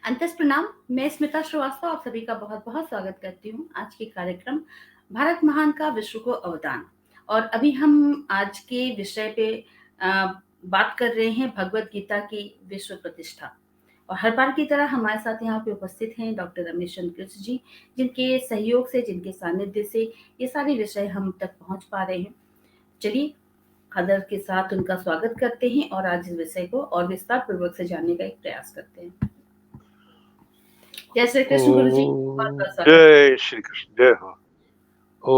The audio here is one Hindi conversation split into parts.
अंतस प्रणाम। मैं स्मिता श्रीवास्तव आप सभी का बहुत-बहुत स्वागत करती हूँ आज के कार्यक्रम भारत महान का विश्व को अवदान। और अभी हम आज के विषय पे बात कर रहे हैं भगवत गीता की विश्व प्रतिष्ठा। और हर बार की तरह हमारे साथ यहाँ पे उपस्थित हैं डॉक्टर रमेश चंद्र कृष्ण जी, जिनके सहयोग से, जिनके सानिध्य से ये सारे विषय हम तक पहुँच पा रहे हैं। चलिए आदर के साथ उनका स्वागत करते हैं और आज इस विषय को और विस्तार पूर्वक से जानने का एक प्रयास करते हैं। जय श्री कृष्ण गुरु जी, ओ बहुत-बहुत स्वागत। जय श्री कृष्ण, जय हो। ओ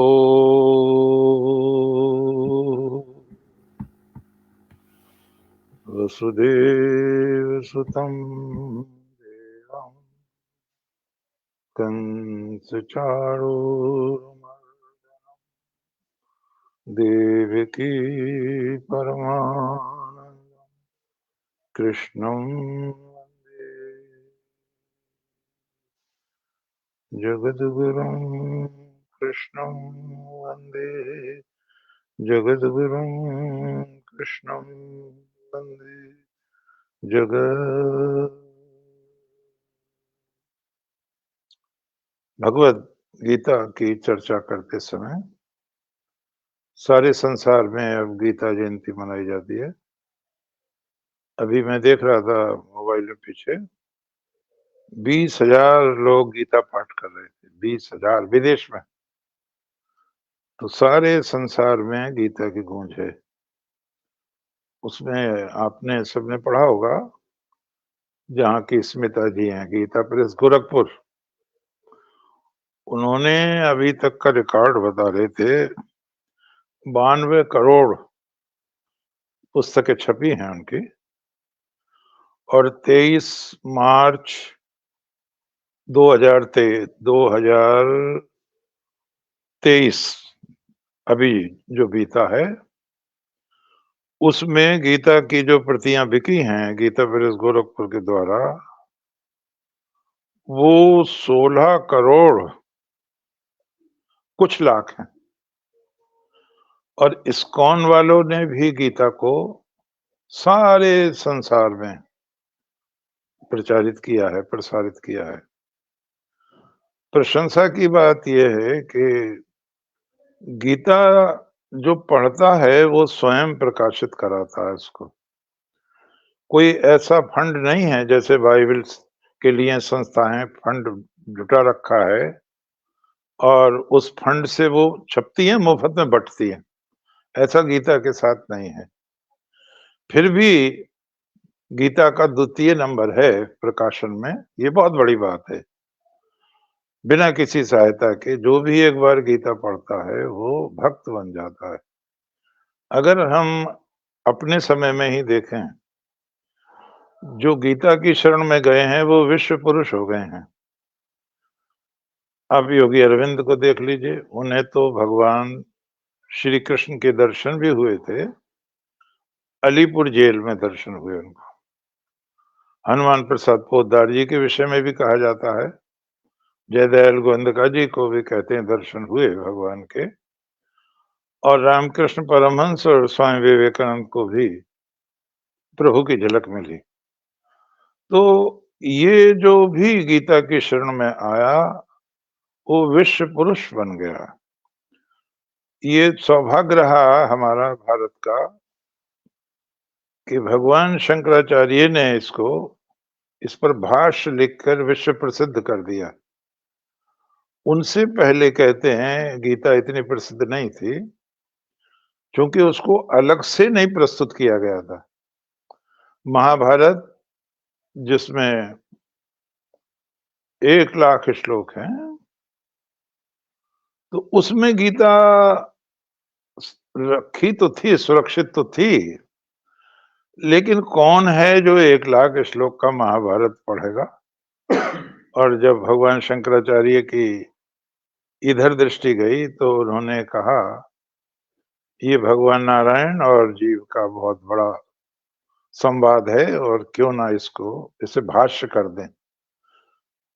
वसुदेव सुतं देवं कंस चाणूरमर्दनं देवकी परमानंदं कृष्णं वन्दे जगद्गुरुं कृष्णं वन्दे जगद्गुरुं कृष्णं वन्दे जगत्। भगवद गीता की चर्चा करते समय सारे संसार में अब गीता जयंती मनाई जाती है। अभी मैं देख रहा था मोबाइल में पीछे 20,000 लोग गीता पाठ कर रहे थे, 20,000 विदेश में। तो सारे संसार में गीता की गूंज है। उसमें आपने सबने पढ़ा होगा, जहाँ की स्मिता जी हैं, गीता प्रेस गोरखपुर, उन्होंने अभी तक का रिकॉर्ड बता रहे थे, 92 करोड़ पुस्तकें छपी हैं उनकी। और 23 मार्च 2023 अभी जो बीता है, उसमें गीता की जो प्रतियां बिकी हैं गीता प्रेस गोरखपुर के द्वारा, वो 16 करोड़ कुछ लाख हैं। और इस्कॉन वालों ने भी गीता को सारे संसार में प्रचारित किया है, प्रसारित किया है। प्रशंसा की बात यह है कि गीता जो पढ़ता है वो स्वयं प्रकाशित कराता है उसको। कोई ऐसा फंड नहीं है जैसे बाइबल के लिए संस्थाएं फंड जुटा रखा है और उस फंड से वो छपती है, मुफ्त में बंटती है। ऐसा गीता के साथ नहीं है। फिर भी गीता का द्वितीय नंबर है प्रकाशन में, ये बहुत बड़ी बात है। बिना किसी सहायता के जो भी एक बार गीता पढ़ता है वो भक्त बन जाता है। अगर हम अपने समय में ही देखें, जो गीता की शरण में गए हैं वो विश्व पुरुष हो गए हैं। आप योगी अरविंद को देख लीजिए, उन्हें तो भगवान श्री कृष्ण के दर्शन भी हुए थे, अलीपुर जेल में दर्शन हुए उनको। हनुमान प्रसाद पोद्दार जी के विषय में भी कहा जाता है, जयदयाल गोविंदका जी को भी कहते हैं दर्शन हुए भगवान के। और रामकृष्ण परमहंस और स्वामी विवेकानंद को भी प्रभु की झलक मिली। तो ये जो भी गीता की शरण में आया वो विश्व पुरुष बन गया। ये सौभाग्य रहा हमारा भारत का कि भगवान शंकराचार्य ने इसको, इस पर भाष्य लिखकर विश्व प्रसिद्ध कर दिया। उनसे पहले कहते हैं गीता इतनी प्रसिद्ध नहीं थी, क्योंकि उसको अलग से नहीं प्रस्तुत किया गया था। महाभारत, जिसमें 1,00,000 श्लोक हैं, तो उसमें गीता रखी तो थी, सुरक्षित तो थी, लेकिन कौन है जो 1,00,000 श्लोक का महाभारत पढ़ेगा। और जब भगवान शंकराचार्य की इधर दृष्टि गई तो उन्होंने कहा ये भगवान नारायण और जीव का बहुत बड़ा संवाद है और क्यों ना इसको इसे भाष्य कर दें।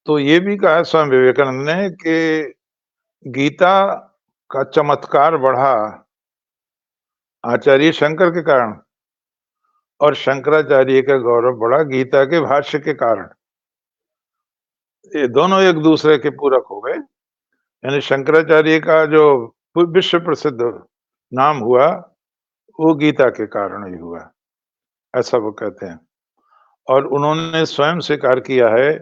तो ये भी कहा स्वामी विवेकानंद ने कि गीता का चमत्कार बढ़ा आचार्य शंकर के कारण और शंकराचार्य का गौरव बढ़ा गीता के भाष्य के कारण। ये दोनों एक दूसरे के पूरक हो गए। यानी शंकराचार्य का जो विश्व प्रसिद्ध नाम हुआ, वो गीता के कारण ही हुआ, ऐसा वो कहते हैं। और उन्होंने स्वयं स्वीकार किया है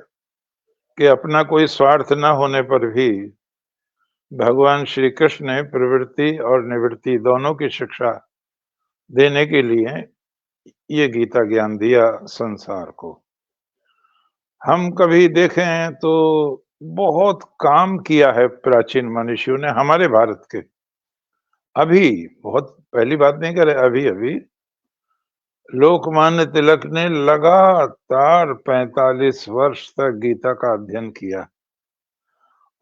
कि अपना कोई स्वार्थ न होने पर भी भगवान श्री कृष्ण ने प्रवृत्ति और निवृत्ति दोनों की शिक्षा देने के लिए ये गीता ज्ञान दिया संसार को। हम कभी देखें तो बहुत काम किया है प्राचीन मनुष्यों ने हमारे भारत के। अभी बहुत पहली बात नहीं कर रहे, अभी-अभी लोकमान्य तिलक ने लगातार 45 वर्ष तक गीता का अध्ययन किया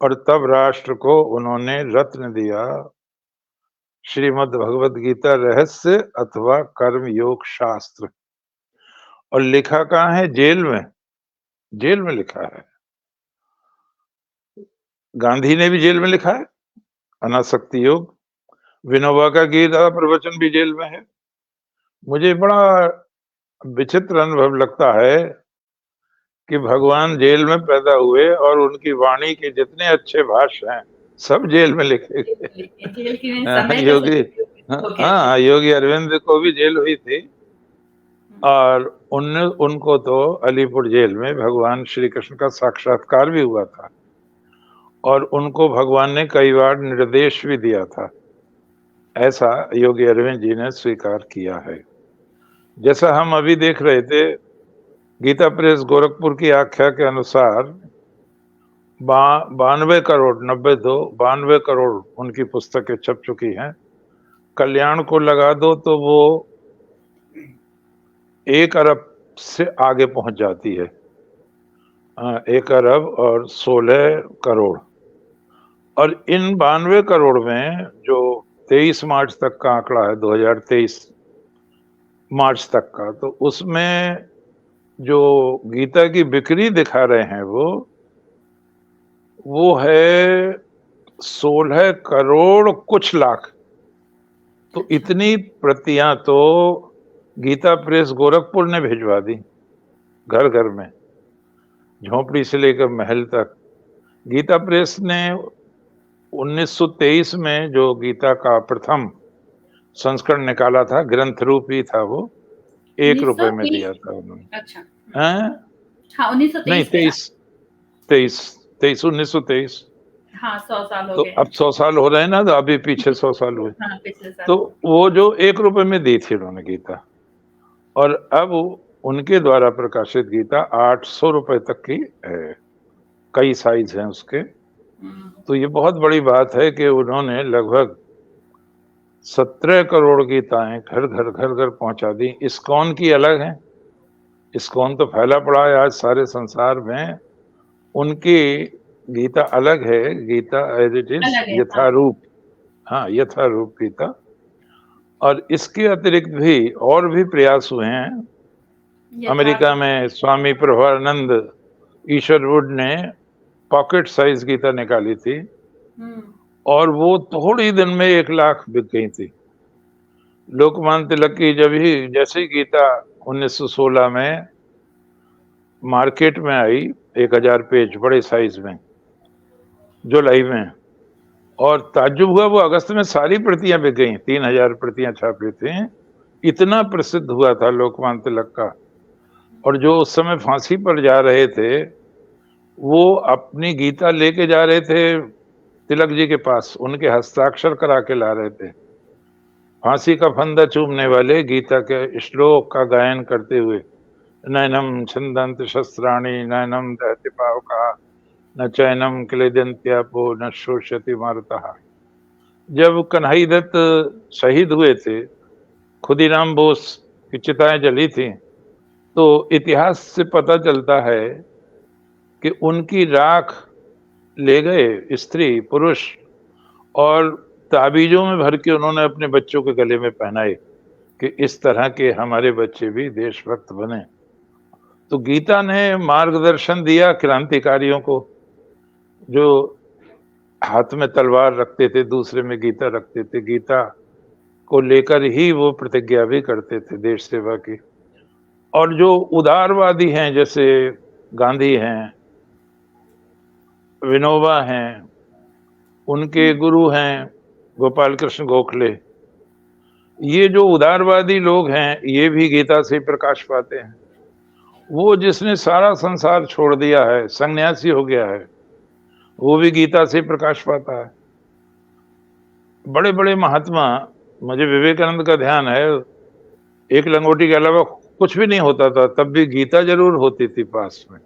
और तब राष्ट्र को उन्होंने रत्न दिया, श्रीमद् भगवद गीता रहस्य अथवा कर्म योग शास्त्र। और लिखा कहाँ है? जेल में। जेल में लिखा है। गांधी ने भी जेल में लिखा है, अनासक्ति योग। विनोबा का गीता प्रवचन भी जेल में है। मुझे बड़ा विचित्र अनुभव लगता है कि भगवान जेल में पैदा हुए और उनकी वाणी के जितने अच्छे भाष्य हैं, सब जेल में लिखे गए। जेल की में हाँ, समय का योगी सदुपयोग हो गया। हाँ, योगी अरविंद को भी जेल हुई थी और उनको तो अलीपुर जेल में भगवान श्री कृष्ण का साक्षात्कार भी हुआ था और उनको भगवान ने कई बार निर्देश भी दिया था। ऐसा योगी अरविंद जी ने स्वीकार किया है। जैसा हम अभी देख रहे थे, गीता प्रेस गोरखपुर की आख्या के अनुसार 92 करोड़ 92 करोड़ उनकी पुस्तकें छप चुकी हैं। कल्याण को लगा दो तो वो 1 अरब से आगे पहुंच जाती है। 1 अरब और 16 करोड़। और इन 92 करोड़ में जो 23 मार्च तक का आंकड़ा है, 2023 मार्च तक का, तो उसमें जो गीता की बिक्री दिखा रहे हैं वो है 16 करोड़ कुछ लाख। तो इतनी प्रतियां तो गीता प्रेस गोरखपुर ने भिजवा दी, घर घर में, झोपड़ी से लेकर महल तक। गीता प्रेस ने 1923 में जो गीता का प्रथम संस्करण निकाला था, ग्रंथ रूप ही था वो, 1 रुपए में 1920 दिया था उन्होंने। अच्छा। हैं? हाँ, नहीं, 1923 में ना? 1923। हाँ, 100 साल हो तो गए अब हैं। 100 साल हो रहे हैं ना, तो अभी पीछे 100 साल हुए। हाँ, पिछले साल। तो वो जो 1 रुपए में दी थी उन्होंने गीता, और अब उनके द्वारा प्रकाशित गीता 800 रुपए तक की है। कई साइज हैं उसके। तो ये बहुत बड़ी बात है कि उन्होंने लगभग 17 करोड़ गीताएं घर घर पहुंचा दी। इस्कॉन की अलग है, इस्कॉन तो फैला पड़ा है आज सारे संसार में। उनकी गीता अलग है, गीता एज इट इज अलग है, हाँ। यथारूप। हाँ, यथारूप गीता। और इसके अतिरिक्त भी और भी प्रयास हुए हैं। अमेरिका में स्वामी प्रभानंद ईश्वरवुड ने पॉकेट साइज गीता निकाली थी और वो थोड़ी दिन में 1 लाख बिक गई थी। लोकमान्य तिलक की जब ही जैसे ही गीता 1916 में मार्केट में आई, 1000 पेज बड़े साइज में, जुलाई में, और ताज्जुब हुआ, वो अगस्त में सारी प्रतियां बिक गई। 3000 प्रतियां छापी थी। इतना प्रसिद्ध हुआ था लोकमान्य तिलक का। और जो उस समय फांसी पर जा रहे थे, वो अपनी गीता लेके जा रहे थे तिलक जी के पास, उनके हस्ताक्षर करा के ला रहे थे। फांसी का फंदा चूमने वाले गीता के श्लोक का गायन करते हुए, नैनम छंदंत शस्त्राणि नैनम दहति पावका न चैनम क्लेदन्त्यापो न शोषयति मारुतः। जब कन्हई दत्त शहीद हुए थे, खुदीराम बोस की चिताएं जली थी, तो इतिहास से पता चलता है कि उनकी राख ले गए स्त्री पुरुष और ताबीजों में भर के उन्होंने अपने बच्चों के गले में पहनाए कि इस तरह के हमारे बच्चे भी देशभक्त बने। तो गीता ने मार्गदर्शन दिया क्रांतिकारियों को, जो हाथ में तलवार रखते थे, दूसरे में गीता रखते थे। गीता को लेकर ही वो प्रतिज्ञा भी करते थे देश सेवा की। और जो उदारवादी हैं, जैसे गांधी हैं, विनोबा हैं, उनके गुरु हैं गोपाल कृष्ण गोखले। ये जो उदारवादी लोग हैं, ये भी गीता से प्रकाश पाते हैं। वो जिसने सारा संसार छोड़ दिया है, सन्यासी हो गया है, वो भी गीता से प्रकाश पाता है। बड़े-बड़े महात्मा, मुझे विवेकानंद का ध्यान है, एक लंगोटी के अलावा कुछ भी नहीं होता था, तब भी गीता ज़रूर होती थी पास में।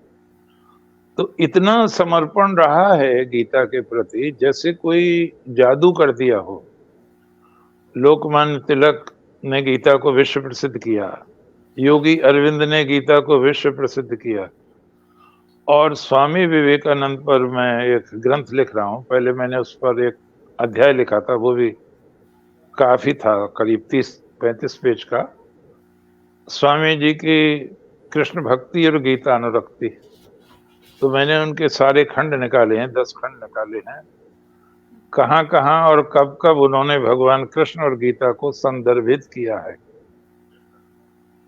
तो इतना समर्पण रहा है गीता के प्रति, जैसे कोई जादू कर दिया हो। लोकमान्य तिलक ने गीता को विश्व प्रसिद्ध किया, योगी अरविंद ने गीता को विश्व प्रसिद्ध किया, और स्वामी विवेकानंद पर मैं एक ग्रंथ लिख रहा हूँ। पहले मैंने उस पर एक अध्याय लिखा था, वो भी काफ़ी था, करीब 30-35 पेज का। स्वामी जी की कृष्ण भक्ति और गीता अनुरक्ति, तो मैंने उनके सारे खंड निकाले हैं, 10 खंड निकाले हैं। कहाँ-कहाँ और कब-कब उन्होंने भगवान कृष्ण और गीता को संदर्भित किया है।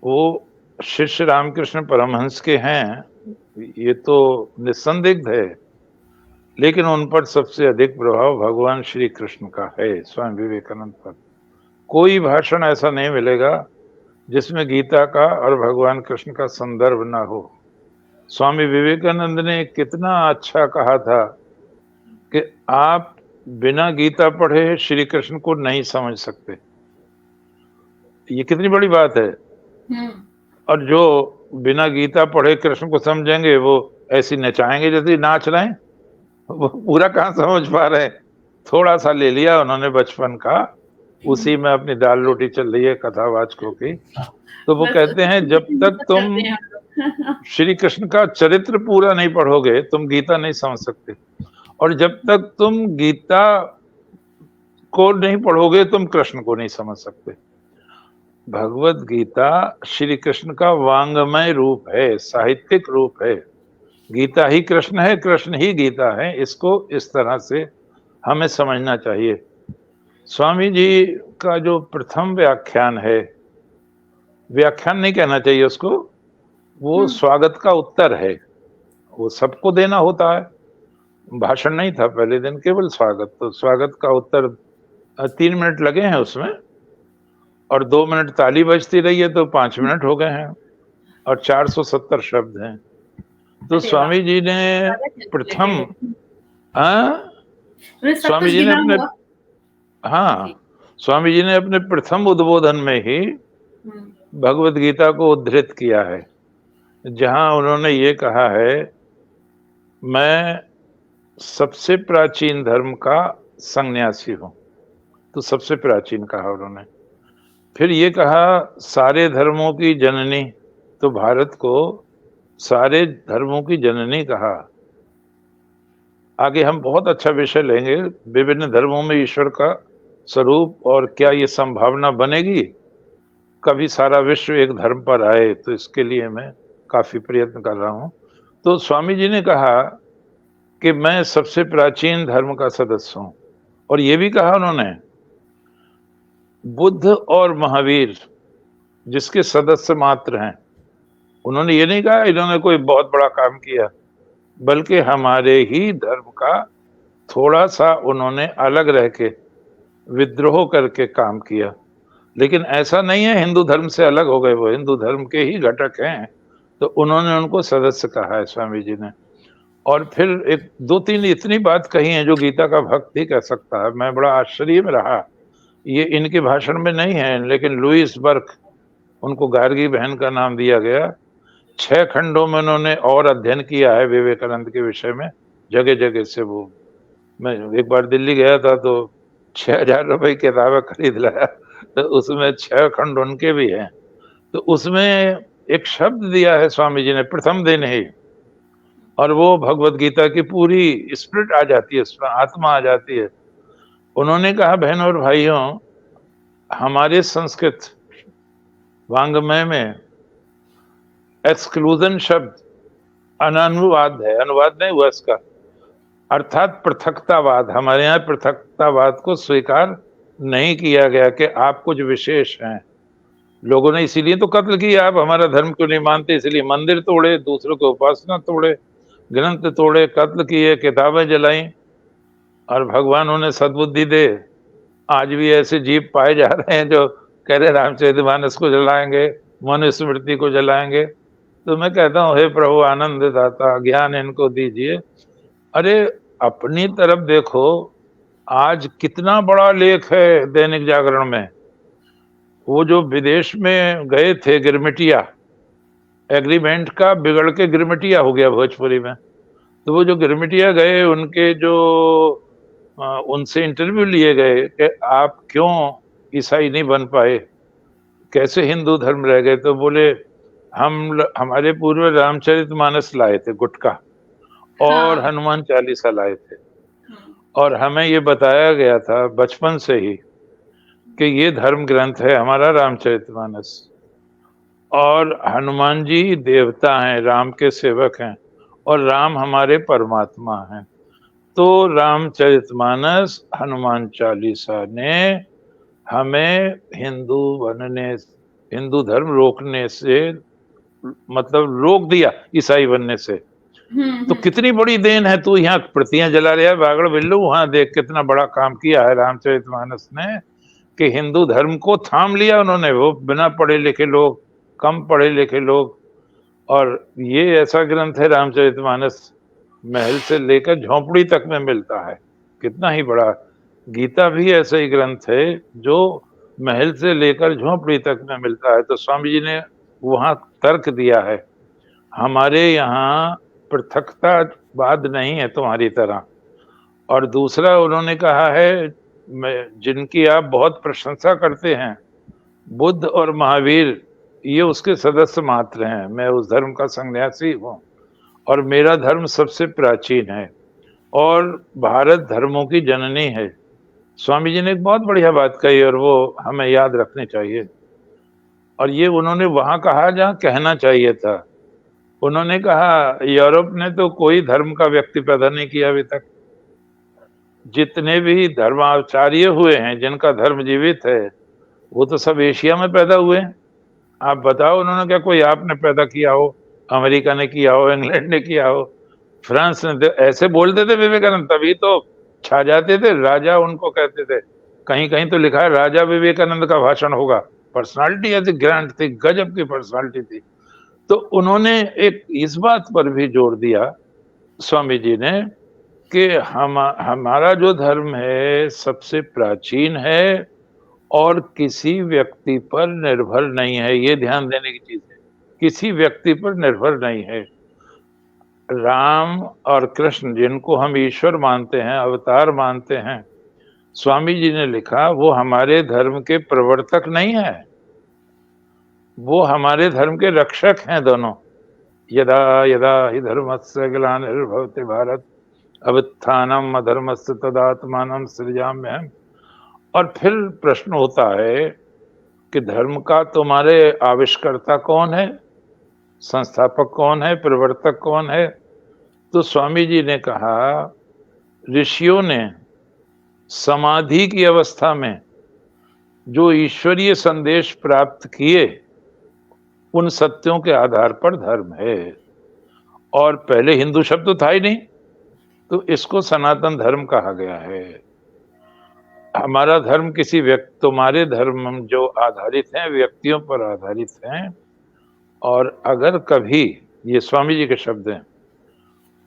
वो शिष्य रामकृष्ण परमहंस के हैं, ये तो निस्संदिग्ध है, लेकिन उन पर सबसे अधिक प्रभाव भगवान श्री कृष्ण का है, स्वामी विवेकानंद पर। कोई भाषण ऐसा नहीं मिलेगा जिसमें गीता का और भगवान कृष्ण का संदर्भ ना हो। स्वामी विवेकानंद ने कितना अच्छा कहा था कि आप बिना गीता पढ़े श्री कृष्ण को नहीं समझ सकते। ये कितनी बड़ी बात है। और जो बिना गीता पढ़े कृष्ण को समझेंगे, वो ऐसे नचाएंगे जैसे नाच रहे हैं, वो पूरा कहाँ समझ पा रहे हैं। थोड़ा सा ले लिया उन्होंने बचपन का, उसी में अपनी दाल रोटी चल रही है कथावाचकों की। तो वो कहते हैं जब तक तुम श्री कृष्ण का चरित्र पूरा नहीं पढ़ोगे, तुम गीता नहीं समझ सकते, और जब तक तुम गीता को नहीं पढ़ोगे, तुम कृष्ण को नहीं समझ सकते। भगवत गीता श्री कृष्ण का वांगमय रूप है, साहित्यिक रूप है। गीता ही कृष्ण है, कृष्ण ही गीता है। इसको इस तरह से हमें समझना चाहिए। स्वामी जी का जो प्रथम व्याख्यान है, व्याख्यान नहीं कहना चाहिए उसको, वो स्वागत का उत्तर है। वो सबको देना होता है, भाषण नहीं था पहले दिन, केवल स्वागत। तो स्वागत का उत्तर 3 मिनट लगे हैं उसमें, और 2 मिनट ताली बजती रही है, तो 5 मिनट हो गए हैं, और 470 शब्द हैं। तो स्वामी जी ने प्रथम स्वामी जी ने अपने स्वामी जी ने अपने प्रथम उद्बोधन में ही भगवत गीता को उद्धृत किया है, जहां उन्होंने ये कहा है, मैं सबसे प्राचीन धर्म का सन्यासी हूं। तो सबसे प्राचीन कहा उन्होंने। फिर ये कहा, सारे धर्मों की जननी, तो भारत को सारे धर्मों की जननी कहा। आगे हम बहुत अच्छा विषय लेंगे, विभिन्न धर्मों में ईश्वर का स्वरूप, और क्या ये संभावना बनेगी कभी सारा विश्व एक धर्म पर आए, तो इसके लिए मैं काफी प्रयत्न कर रहा हूं। तो स्वामी जी ने कहा कि मैं सबसे प्राचीन धर्म का सदस्य हूं, और ये भी कहा उन्होंने, बुद्ध और महावीर जिसके सदस्य मात्र हैं, उन्होंने ये नहीं कहा इन्होंने कोई बहुत बड़ा काम किया, बल्कि हमारे ही धर्म का थोड़ा सा उन्होंने अलग रह के विद्रोह करके काम किया। लेकिन ऐसा नहीं है हिंदू धर्म से अलग हो गए, वो हिंदू धर्म के ही घटक हैं। तो उन्होंने उनको सदस्य कहा है स्वामी जी ने। और फिर एक 2-3 इतनी बात कही है जो गीता का भक्त ही कह सकता है। मैं बड़ा आश्चर्य में रहा, ये इनके भाषण में नहीं है, लेकिन लुईस बर्क, उनको गार्गी बहन का नाम दिया गया, 6 खंडों में उन्होंने और अध्ययन किया है विवेकानंद के विषय में, जगह-जगह से। वो मैं एक बार दिल्ली गया था, तो 6000 रुपए की किताबें खरीद लाया, तो उसमें 6 खंड उनके भी हैं। तो उसमें एक शब्द दिया है स्वामी जी ने प्रथम दिन ही, और वो भगवत गीता की पूरी स्पिरिट आ जाती है, उसमें आत्मा आ जाती है। उन्होंने कहा, बहनों और भाइयों, हमारे संस्कृत वांग्मय में एक्सक्लूजन शब्द अनानुवाद है, अनुवाद नहीं हुआ इसका, अर्थात पृथकतावाद। हमारे यहाँ पृथकतावाद को स्वीकार नहीं किया गया कि आप कुछ विशेष हैं। लोगों ने इसीलिए तो कत्ल किया, आप हमारा धर्म क्यों नहीं मानते, इसलिए मंदिर तोड़े, दूसरों की उपासना तोड़े। ग्रंथ तोड़े, कत्ल किए, किताबें जलाई, और भगवान उन्हें सद्बुद्धि दे। आज भी ऐसे जीव पाए जा रहे हैं जो कह रहे रामचरितमानस को जलाएंगे, मनुस्मृति को जलाएंगे। तो मैं कहता हूँ, हे प्रभु आनंद दाता, ज्ञान इनको दीजिए। अरे अपनी तरफ देखो, आज कितना बड़ा लेख है दैनिक जागरण में। वो जो विदेश में गए थे गिरमिटिया, एग्रीमेंट का बिगड़ के गिरमिटिया हो गया भोजपुरी में। तो वो जो गिरमिटिया गए, उनके जो उनसे इंटरव्यू लिए गए कि आप क्यों ईसाई नहीं बन पाए, कैसे हिंदू धर्म रह गए, तो बोले हमारे पूर्व रामचरितमानस लाए थे गुटका, और हाँ। हनुमान चालीसा लाए थे, और हमें ये बताया गया था बचपन से ही कि ये धर्म ग्रंथ है हमारा रामचरितमानस, और हनुमान जी देवता हैं, राम के सेवक हैं, और राम हमारे परमात्मा हैं। तो रामचरितमानस, हनुमान चालीसा ने हमें हिंदू धर्म रोकने से, मतलब रोक दिया ईसाई बनने से। तो कितनी बड़ी देन है। तू यहाँ प्रतियां जला रहा है बागड़ बिल्लू, वहां देख कितना बड़ा काम किया है रामचरितमानस ने, कि हिंदू धर्म को थाम लिया उन्होंने। वो बिना पढ़े लिखे लोग, कम पढ़े लिखे लोग, और ये ऐसा ग्रंथ है रामचरितमानस, महल से लेकर झोंपड़ी तक में मिलता है। कितना ही बड़ा। गीता भी ऐसा ही ग्रंथ है जो महल से लेकर झोंपड़ी तक में मिलता है। तो स्वामी जी ने वहां तर्क दिया है, हमारे यहाँ पृथकतावाद नहीं है तुम्हारी तरह। और दूसरा उन्होंने कहा है, जिनकी आप बहुत प्रशंसा करते हैं, बुद्ध और महावीर, ये उसके सदस्य मात्र हैं। मैं उस धर्म का सन्यासी हूँ, और मेरा धर्म सबसे प्राचीन है, और भारत धर्मों की जननी है। स्वामी जी ने एक बहुत बढ़िया बात कही, और वो हमें याद रखनी चाहिए। और ये उन्होंने वहां कहा जहां कहना चाहिए था। उन्होंने कहा, यूरोप ने तो कोई धर्म का व्यक्ति पैदा नहीं किया अभी तक। जितने भी धर्माचार्य हुए हैं, जिनका धर्म जीवित है, वो तो सब एशिया में पैदा हुए हैं। आप बताओ, उन्होंने क्या कोई आपने पैदा किया हो, अमेरिका ने किया हो, इंग्लैंड ने किया हो, फ्रांस ने? ऐसे बोलते थे विवेकानंद, तभी तो छा जाते थे। राजा उनको कहते थे, कहीं कहीं तो लिखा है राजा विवेकानंद का भाषण होगा। पर्सनालिटी ऐसी ग्रैंड थी, गजब की पर्सनालिटी थी। तो उन्होंने एक इस बात पर भी जोर दिया स्वामी जी ने कि हमारा जो धर्म है सबसे प्राचीन है, और किसी व्यक्ति पर निर्भर नहीं है। ये ध्यान देने की चीज है, किसी व्यक्ति पर निर्भर नहीं है। राम और कृष्ण, जिनको हम ईश्वर मानते हैं, अवतार मानते हैं, स्वामी जी ने लिखा वो हमारे धर्म के प्रवर्तक नहीं है, वो हमारे धर्म के रक्षक हैं दोनों। यदा यदा हि धर्मस्य ग्लानिर्भवति भारत अभुत्थानम् अधर्मस्य तदात्मानं सृजाम्यहम्। और फिर प्रश्न होता है कि धर्म का तुम्हारे आविष्कर्ता कौन है, संस्थापक कौन है, प्रवर्तक कौन है? तो स्वामी जी ने कहा, ऋषियों ने समाधि की अवस्था में जो ईश्वरीय संदेश प्राप्त किए, उन सत्यों के आधार पर धर्म है। और पहले हिंदू शब्द तो था ही नहीं, तो इसको सनातन धर्म कहा गया है। हमारा धर्म किसी व्यक्ति, तुम्हारे धर्म जो आधारित हैं व्यक्तियों पर आधारित हैं। और अगर कभी, ये स्वामी जी के शब्द हैं,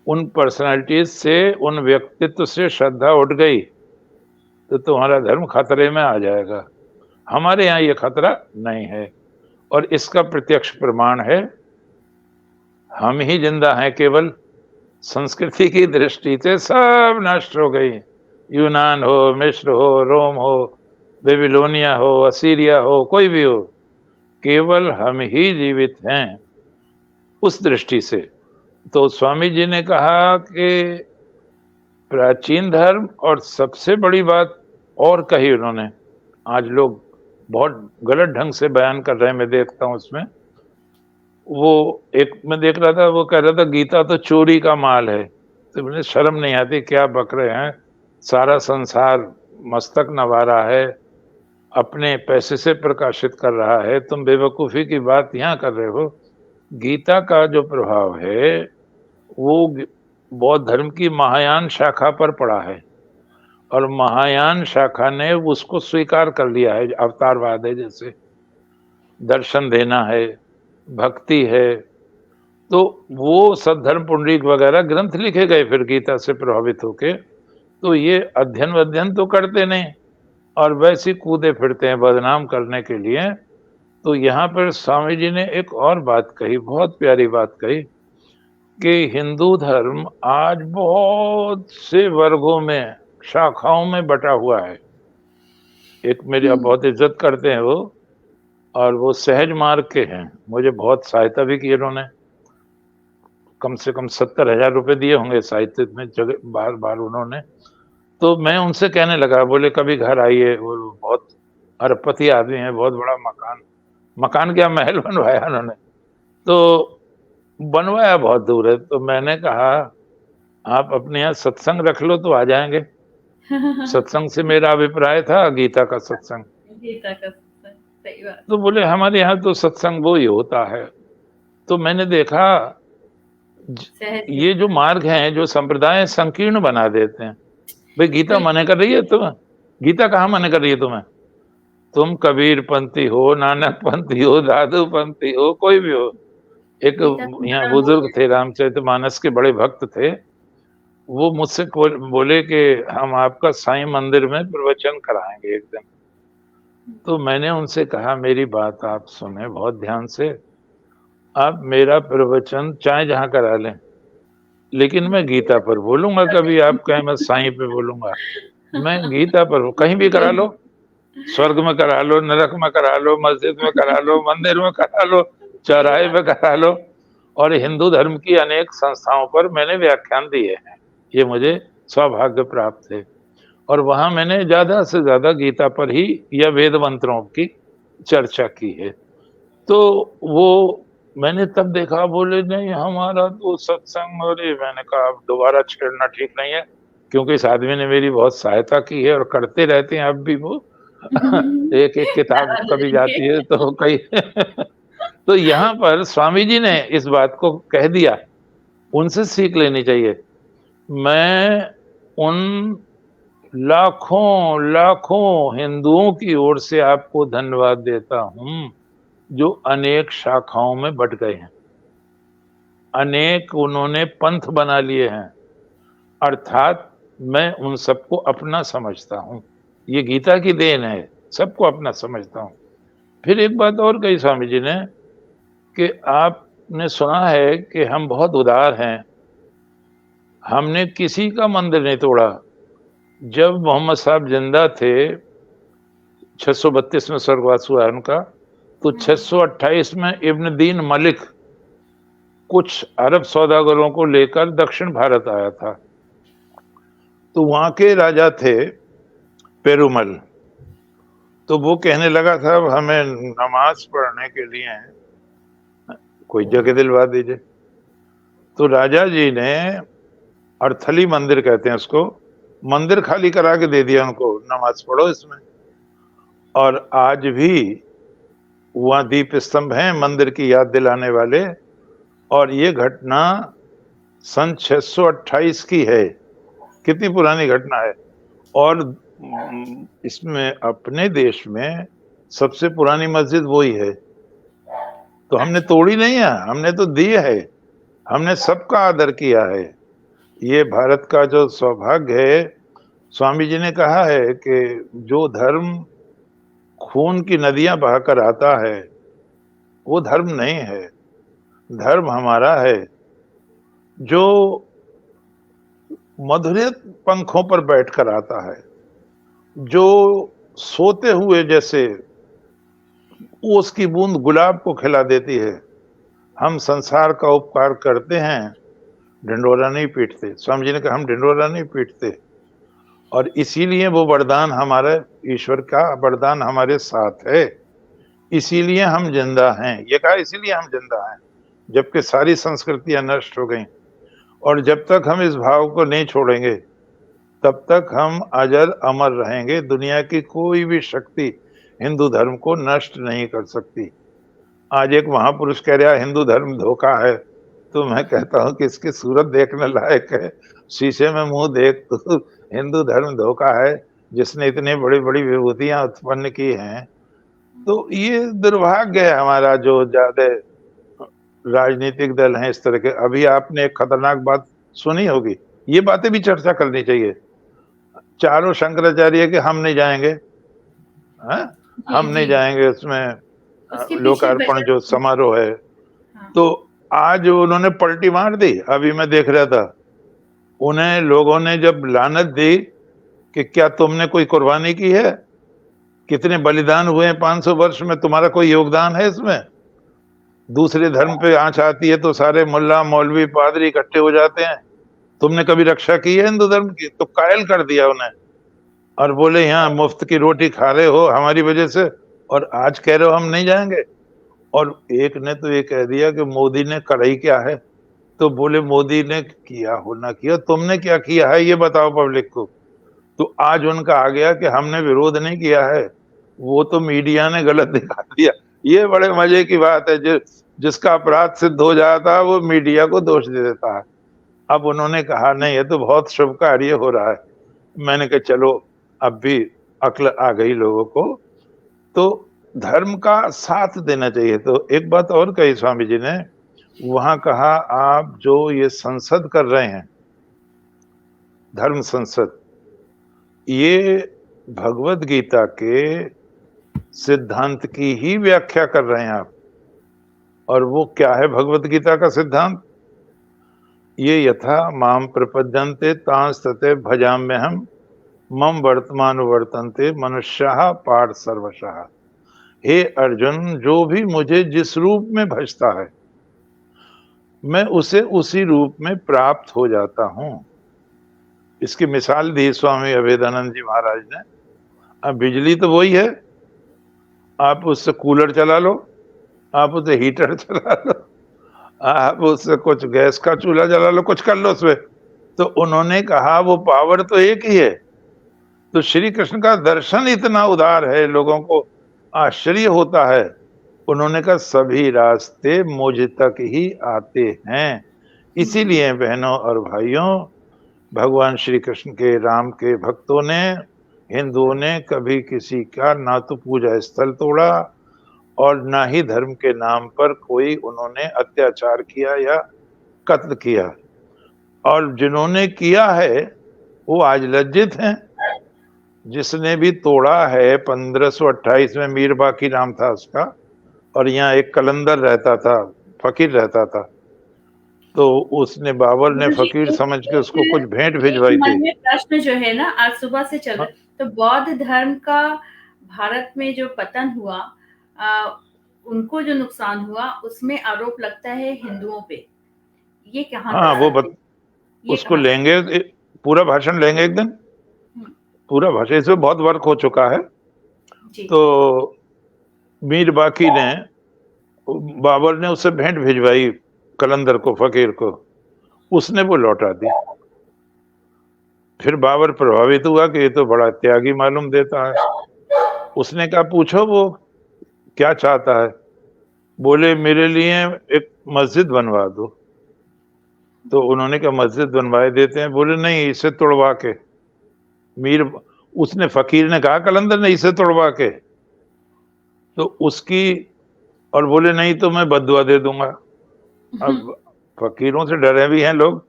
उन पर्सनालिटीज से, उन व्यक्तित्व से श्रद्धा उठ गई, तो तुम्हारा धर्म खतरे में आ जाएगा। हमारे यहाँ ये खतरा नहीं है, और इसका प्रत्यक्ष प्रमाण है, हम ही जिंदा हैं केवल। संस्कृति की दृष्टि से सब नष्ट हो गई। यूनान हो, मिस्र हो, रोम हो, बेबीलोनिया हो, असीरिया हो, कोई भी हो, केवल हम ही जीवित हैं उस दृष्टि से। तो स्वामी जी ने कहा कि प्राचीन धर्म, और सबसे बड़ी बात और कही उन्होंने, आज लोग बहुत गलत ढंग से बयान कर रहे हैं, मैं देखता हूं उसमें। वो एक मैं देख रहा था, वो कह रहा था गीता तो चोरी का माल है। तो मुझे शर्म नहीं आती, क्या बक रहे हैं? सारा संसार मस्तक नवा रहा है, अपने पैसे से प्रकाशित कर रहा है, तुम बेवकूफी की बात यहाँ कर रहे हो। गीता का जो प्रभाव है वो बौद्ध धर्म की महायान शाखा पर पड़ा है और महायान शाखा ने उसको स्वीकार कर लिया है, अवतारवाद है, जैसे दर्शन देना है, भक्ति है। तो वो सद्धर्म पुंडरीक वगैरह ग्रंथ लिखे गए फिर गीता से प्रभावित होके। तो ये अध्ययन तो करते नहीं और वैसे कूदे फिरते हैं बदनाम करने के लिए। तो यहाँ पर स्वामी जी ने एक और बात कही, बहुत प्यारी बात कही कि हिंदू धर्म आज बहुत से वर्गों में, शाखाओं में बटा हुआ है। एक मेरी आप बहुत इज्जत करते हैं वो, और वो सहज मार्ग के हैं, मुझे बहुत सहायता भी की उन्होंने, कम से कम 70,000 रुपए दिए होंगे साहित्य में जगह बार-बार उन्होंने। तो मैं उनसे कहने लगा, बोले कभी घर आइए, वो बहुत अरबपति आदमी हैं, बहुत बड़ा मकान क्या महल बनवाया उन्होंने। तो बनवाया बहुत दूर है, तो मैंने कहा आप अपने यहाँ सत्संग रख लो तो आ जाएँगे। सत्संग से मेरा अभिप्राय था गीता का सत्संग। गीता का सत्संग, सही बात। तो बोले हमारे यहाँ तो सत्संग वो ही होता है। तो मैंने देखा सहज ये जो मार्ग हैं, जो संप्रदाय संकीर्ण बना देते हैं। भाई गीता मना कर रही है तुम्हें? गीता कहाँ मना कर रही है तुम्हें? तुम कबीर पंथी हो, नानक पंथी हो, दादू पंथी हो, कोई भी हो। एक यहाँ बुजुर्ग थे, रामचरितमानस के बड़े भक्त थे। वो मुझसे बोले कि हम आपका साईं मंदिर में प्रवचन कराएंगे एक दिन। तो मैंने उनसे कहा मेरी बात आप सुने बहुत ध्यान से। आप मेरा प्रवचन चाहे जहाँ करा लें, लेकिन मैं गीता पर बोलूँगा, कभी आप कहें मैं साईं पे बोलूँगा। मैं गीता पर कहीं भी करा लो, स्वर्ग में करा लो, नरक में करा लो, मस्जिद में करा लो, मंदिर में करा लो, चौराहे पे करा लो, और हिंदू धर्म की अनेक संस्थाओं पर मैंने व्याख्यान दिए हैं। ये मुझे सौभाग्य प्राप्त है और वहाँ मैंने ज़्यादा से ज़्यादा गीता पर ही या वेद मंत्रों की चर्चा की है। तो वो मैंने तब देखा, बोले नहीं हमारा तो सत्संग, और ये मैंने कहा अब दोबारा छेड़ना ठीक नहीं है, क्योंकि इस आदमी ने मेरी बहुत सहायता की है और करते रहते हैं अब भी वो। एक-एक किताब कभी जाती है तो कई तो यहाँ पर स्वामी जी ने इस बात को कह दिया, उनसे सीख लेनी चाहिए। मैं उन लाखों हिंदुओं की ओर से आपको धन्यवाद देता हूँ, जो अनेक शाखाओं में बँट गए हैं। अनेक उन्होंने पंथ बना लिए हैं, अर्थात मैं उन सबको अपना समझता हूँ। ये गीता की देन है, सबको अपना समझता हूँ। फिर एक बात और कही स्वामी जी ने कि आपने सुना है कि हम बहुत उदार हैं, हमने किसी का मंदिर नहीं तोड़ा। जब मोहम्मद साहब जिंदा थे, 632 में स्वर्गवास हुआ है उनका, तो 628 में इब्न दीन मलिक कुछ अरब सौदागरों को लेकर दक्षिण भारत आया था। तो वहां के राजा थे पेरुमल। तो वो कहने लगा था हमें नमाज पढ़ने के लिए कोई जगह दिलवा दीजिए। तो राजा जी ने, अर्थली मंदिर कहते हैं उसको, मंदिर खाली करा के दे दिया उनको, नमाज पढ़ो इसमें। और आज भी वहाँ दीप स्तंभ हैं मंदिर की याद दिलाने वाले, और ये घटना सन 628 की है। कितनी पुरानी घटना है। और इसमें अपने देश में सबसे पुरानी मस्जिद वही है। तो हमने तोड़ी नहीं है, हमने तो दी है, हमने सबका आदर किया है। ये भारत का जो सौभाग्य है। स्वामी जी ने कहा है कि जो धर्म खून की नदियां बहाकर आता है वो धर्म नहीं है, धर्म हमारा है जो मधुरित पंखों पर बैठकर आता है, जो सोते हुए जैसे ओस की बूंद गुलाब को खिला देती है। हम संसार का उपकार करते हैं, ढिंढोरा नहीं पीटते। स्वामी जी ने कहा हम ढिंढोरा नहीं पीटते, और इसीलिए वो वरदान हमारे ईश्वर का वरदान हमारे साथ है, इसीलिए हम जिंदा हैं। ये कहा इसीलिए हम जिंदा हैं, जबकि सारी संस्कृतियां नष्ट हो गई। और जब तक हम इस भाव को नहीं छोड़ेंगे तब तक हम अजर अमर रहेंगे। दुनिया की कोई भी शक्ति हिंदू धर्म को नष्ट नहीं कर सकती। आज एक महापुरुष कह रहा हिंदू धर्म धोखा है, तो मैं कहता हूँ कि इसकी सूरत देखने लायक है। शीशे में मुँह देख तू, हिंदू धर्म धोखा है, जिसने इतनी बड़ी-बड़ी विभूतियाँ उत्पन्न की हैं। तो ये दुर्भाग्य है हमारा जो ज़्यादा राजनीतिक दल हैं इस तरह के। अभी आपने एक खतरनाक बात सुनी होगी, ये बातें भी चर्चा करनी चाहिए। चारों शंकराचार्य के हम नहीं जाएँगे, हैं? जी, हम नहीं जी। जाएँगे उसमें उसके पीछे लोकार्पण वजह जो समारोह है। हाँ, तो आज उन्होंने पलटी मार दी, अभी मैं देख रहा था। उन्हें लोगों ने जब लानत दी कि क्या तुमने कोई कुर्बानी की है? कितने बलिदान हुए हैं 500 वर्ष में, तुम्हारा कोई योगदान है इसमें? दूसरे धर्म पे आँच आती है तो सारे मुल्ला, मौलवी, पादरी इकट्ठे हो जाते हैं। तुमने कभी रक्षा की है हिंदू धर्म की? तो कायल कर दिया उन्हें और बोले यहाँ मुफ्त की रोटी खा रहे हो हमारी वजह से और आज कह रहे हो हम नहीं जाएँगे। और एक ने तो ये कह दिया कि मोदी ने करा ही क्या है? तो बोले मोदी ने किया हो ना किया, तुमने क्या किया है ये बताओ पब्लिक को। तो आज उनका आ गया कि हमने विरोध नहीं किया है, वो तो मीडिया ने गलत दिखा दिया। ये बड़े मजे की बात है, जिसका अपराध सिद्ध हो जाता है वो मीडिया को दोष दे देता है। अब उन्होंने कहा नहीं ये तो बहुत शुभ कार्य हो रहा है। मैंने कहा चलो अब भी अक्ल आ गई लोगों को, तो धर्म का साथ देना चाहिए। तो एक बात और कही स्वामी जी ने, वहाँ कहा आप जो ये संसद कर रहे हैं, धर्म संसद, ये भगवत गीता के सिद्धांत की ही व्याख्या कर रहे हैं आप। और वो क्या है भगवत गीता का सिद्धांत? ये यथा माम प्रपद्यन्ते तांस्तते भजाम्यहम् मम वर्तमानुवर्तन्ते मनुष्याः पार्थ सर्वशः। हे अर्जुन, जो भी मुझे जिस रूप में भजता है, मैं उसे उसी रूप में प्राप्त हो जाता हूँ। इसकी मिसाल दी स्वामी अभेदानंद जी महाराज ने। अब बिजली तो वही है, आप उससे कूलर चला लो, आप उससे हीटर चला लो, आप उससे कुछ गैस का चूल्हा जला लो, कुछ कर लो उसमें। तो उन्होंने कहा वो पावर तो एक ही है। तो श्री कृष्ण का दर्शन इतना उदार है, लोगों को आश्चर्य होता है। उन्होंने कहा सभी रास्ते मुझ तक ही आते हैं। इसीलिए बहनों और भाइयों, भगवान श्री कृष्ण के, राम के भक्तों ने, हिंदुओं ने कभी किसी का ना तो पूजा स्थल तोड़ा और ना ही धर्म के नाम पर कोई उन्होंने अत्याचार किया या कत्ल किया। और जिन्होंने किया है वो आज लज्जित हैं। जिसने भी तोड़ा है, 1528 में मीर बाकी नाम था उसका, और यहाँ एक कलंदर रहता था, फकीर रहता था। तो उसने, बाबर ने गुरुजी, फकीर समझ के उसको कुछ भेंट एक भिजवाई मन थी। में प्रश्न जो है ना आज सुबह से चल हाँ, रहा है, तो बौद्ध धर्म का भारत में जो पतन हुआ, उनको जो नुकसान हुआ उसमें आरोप लगता है हिंदुओं पे। ये कहाँ हाँ, तक वो सत्य है? ये उसको कहाँ तक? लेंगे, पूरा भाषण लेंगे एक दिन, हुँ, पूरा भाषण, इसमें बहुत वर्क हो चुका है। जी। तो मीर बाकी ने, बाबर ने उससे भेंट भिजवाई कलंदर को, फकीर को, उसने वो लौटा दी। फिर बाबर प्रभावित हुआ कि ये तो बड़ा त्यागी मालूम देता है। उसने कहा पूछो वो क्या चाहता है? बोले मेरे लिए एक मस्जिद बनवा दो। तो उन्होंने कहा मस्जिद बनवाए देते हैं। बोले नहीं, इसे तोड़वा के। मीर उसने, फकीर ने कहा कलंदर ने, इसे तोड़वा के। तो उसकी, और बोले नहीं तो मैं बददुआ दे दूंगा। अब फकीरों से डरे भी हैं लोग।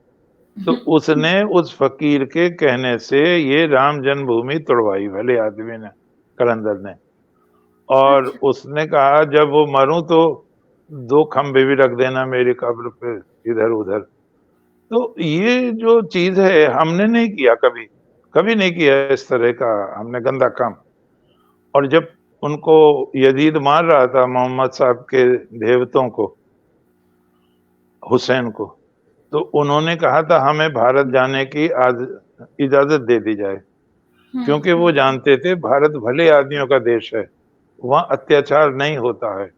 तो उसने उस फकीर के कहने से ये राम जन्मभूमि तोड़वाई, भले आदमी ने, कलंदर ने। और अच्छा, उसने कहा जब वो मरूं तो 2 खंभे भी रख देना मेरी कब्र पे, इधर-उधर। तो ये जो चीज़ है हमने नहीं किया कभी, कभी नहीं किया इस तरह का हमने गंदा काम। और जब उनको यजीद मार रहा था मोहम्मद साहब के देवतों को, हुसैन को, तो उन्होंने कहा था हमें भारत जाने की आज इजाज़त दे दी जाए। हुँ, क्योंकि वो जानते थे भारत भले आदमियों का देश है, वहाँ अत्याचार नहीं होता है।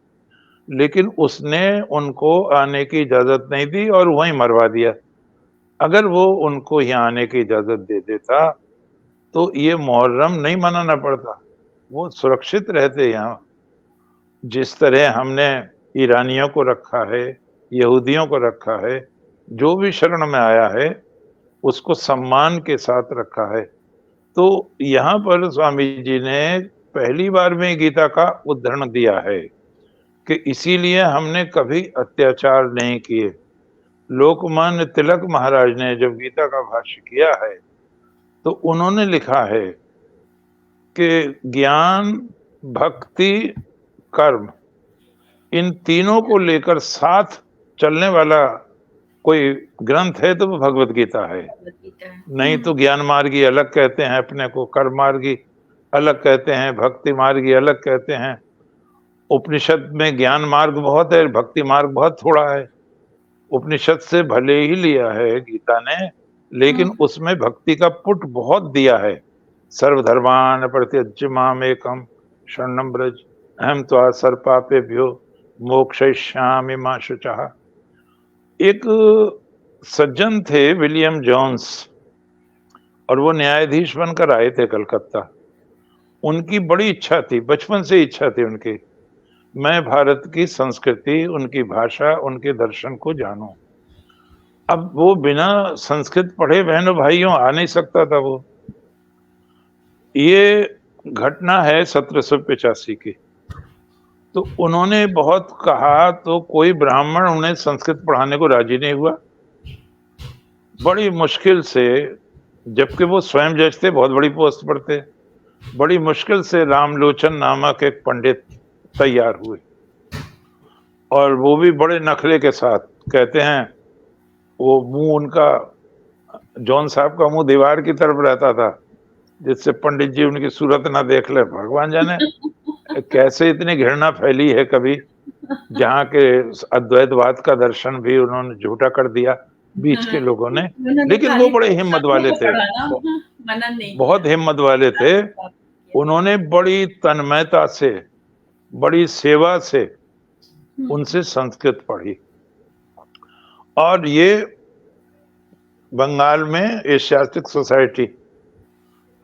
लेकिन उसने उनको आने की इजाज़त नहीं दी और वहीं मरवा दिया। अगर वो उनको यहाँ आने की इजाज़त दे देता, तो ये मुहर्रम नहीं मनाना पड़ता। वो सुरक्षित रहते यहाँ। जिस तरह हमने ईरानियों को रखा है, यहूदियों को रखा है, जो भी शरण में आया है, उसको सम्मान के साथ रखा है। तो यहाँ पर स्वामी जी ने पहली बार में गीता का उद्धरण दिया है कि इसीलिए हमने कभी अत्याचार नहीं किए। लोकमान्य तिलक महाराज ने जब गीता का भाष्य किया है, तो उन्होंने लिखा है कि ज्ञान, भक्ति, कर्म, इन तीनों को लेकर साथ चलने वाला कोई ग्रंथ है तो वो भगवत गीता है। भगवद गीता है। नहीं तो ज्ञान मार्गी अलग कहते हैं अपने को, कर्म मार्गी अलग कहते हैं, भक्ति मार्गी अलग कहते हैं। उपनिषद में ज्ञान मार्ग बहुत है, भक्ति मार्ग बहुत थोड़ा है। उपनिषद से भले ही लिया है गीता ने, लेकिन उसमें भक्ति का पुट बहुत दिया है। सर्वधर्मान् परित्यज्य मामेकं शरणं व्रज अहं त्वा सर्वपापेभ्यो मोक्षयिष्यामि मा शुचः। एक सज्जन थे विलियम जोन्स, और वो न्यायाधीश बनकर आए थे कलकत्ता। उनकी बड़ी इच्छा थी, बचपन से इच्छा थी उनकी, मैं भारत की संस्कृति, उनकी भाषा, उनके दर्शन को जानूं। अब वो बिना संस्कृत पढ़े बहनों भाइयों आ नहीं सकता था वो। ये घटना है 1785 की। तो उन्होंने बहुत कहा तो कोई ब्राह्मण उन्हें संस्कृत पढ़ाने को राजी नहीं हुआ। बड़ी मुश्किल से, जबकि वो स्वयं जज थे, बहुत बड़ी पोस्ट पर थे, बड़ी मुश्किल से रामलोचन नामक एक पंडित तैयार हुए, और वो भी बड़े नखरे के साथ। कहते हैं वो मुंह उनका, जॉन साहब का मुंह दीवार की तरफ रहता था, जिससे पंडित जी उनकी सूरत ना देख ले। भगवान जाने कैसे इतनी घृणा फैली है कभी, जहाँ के अद्वैतवाद का दर्शन भी उन्होंने झूठा कर दिया बीच के लोगों ने। लेकिन वो बड़े हिम्मत वाले थे, मनन नहीं बहुत हिम्मत वाले थे। किया। उन्होंने बड़ी तन्मयता से, बड़ी सेवा से उनसे संस्कृत पढ़ी, और ये बंगाल में एशियाटिक सोसाइटी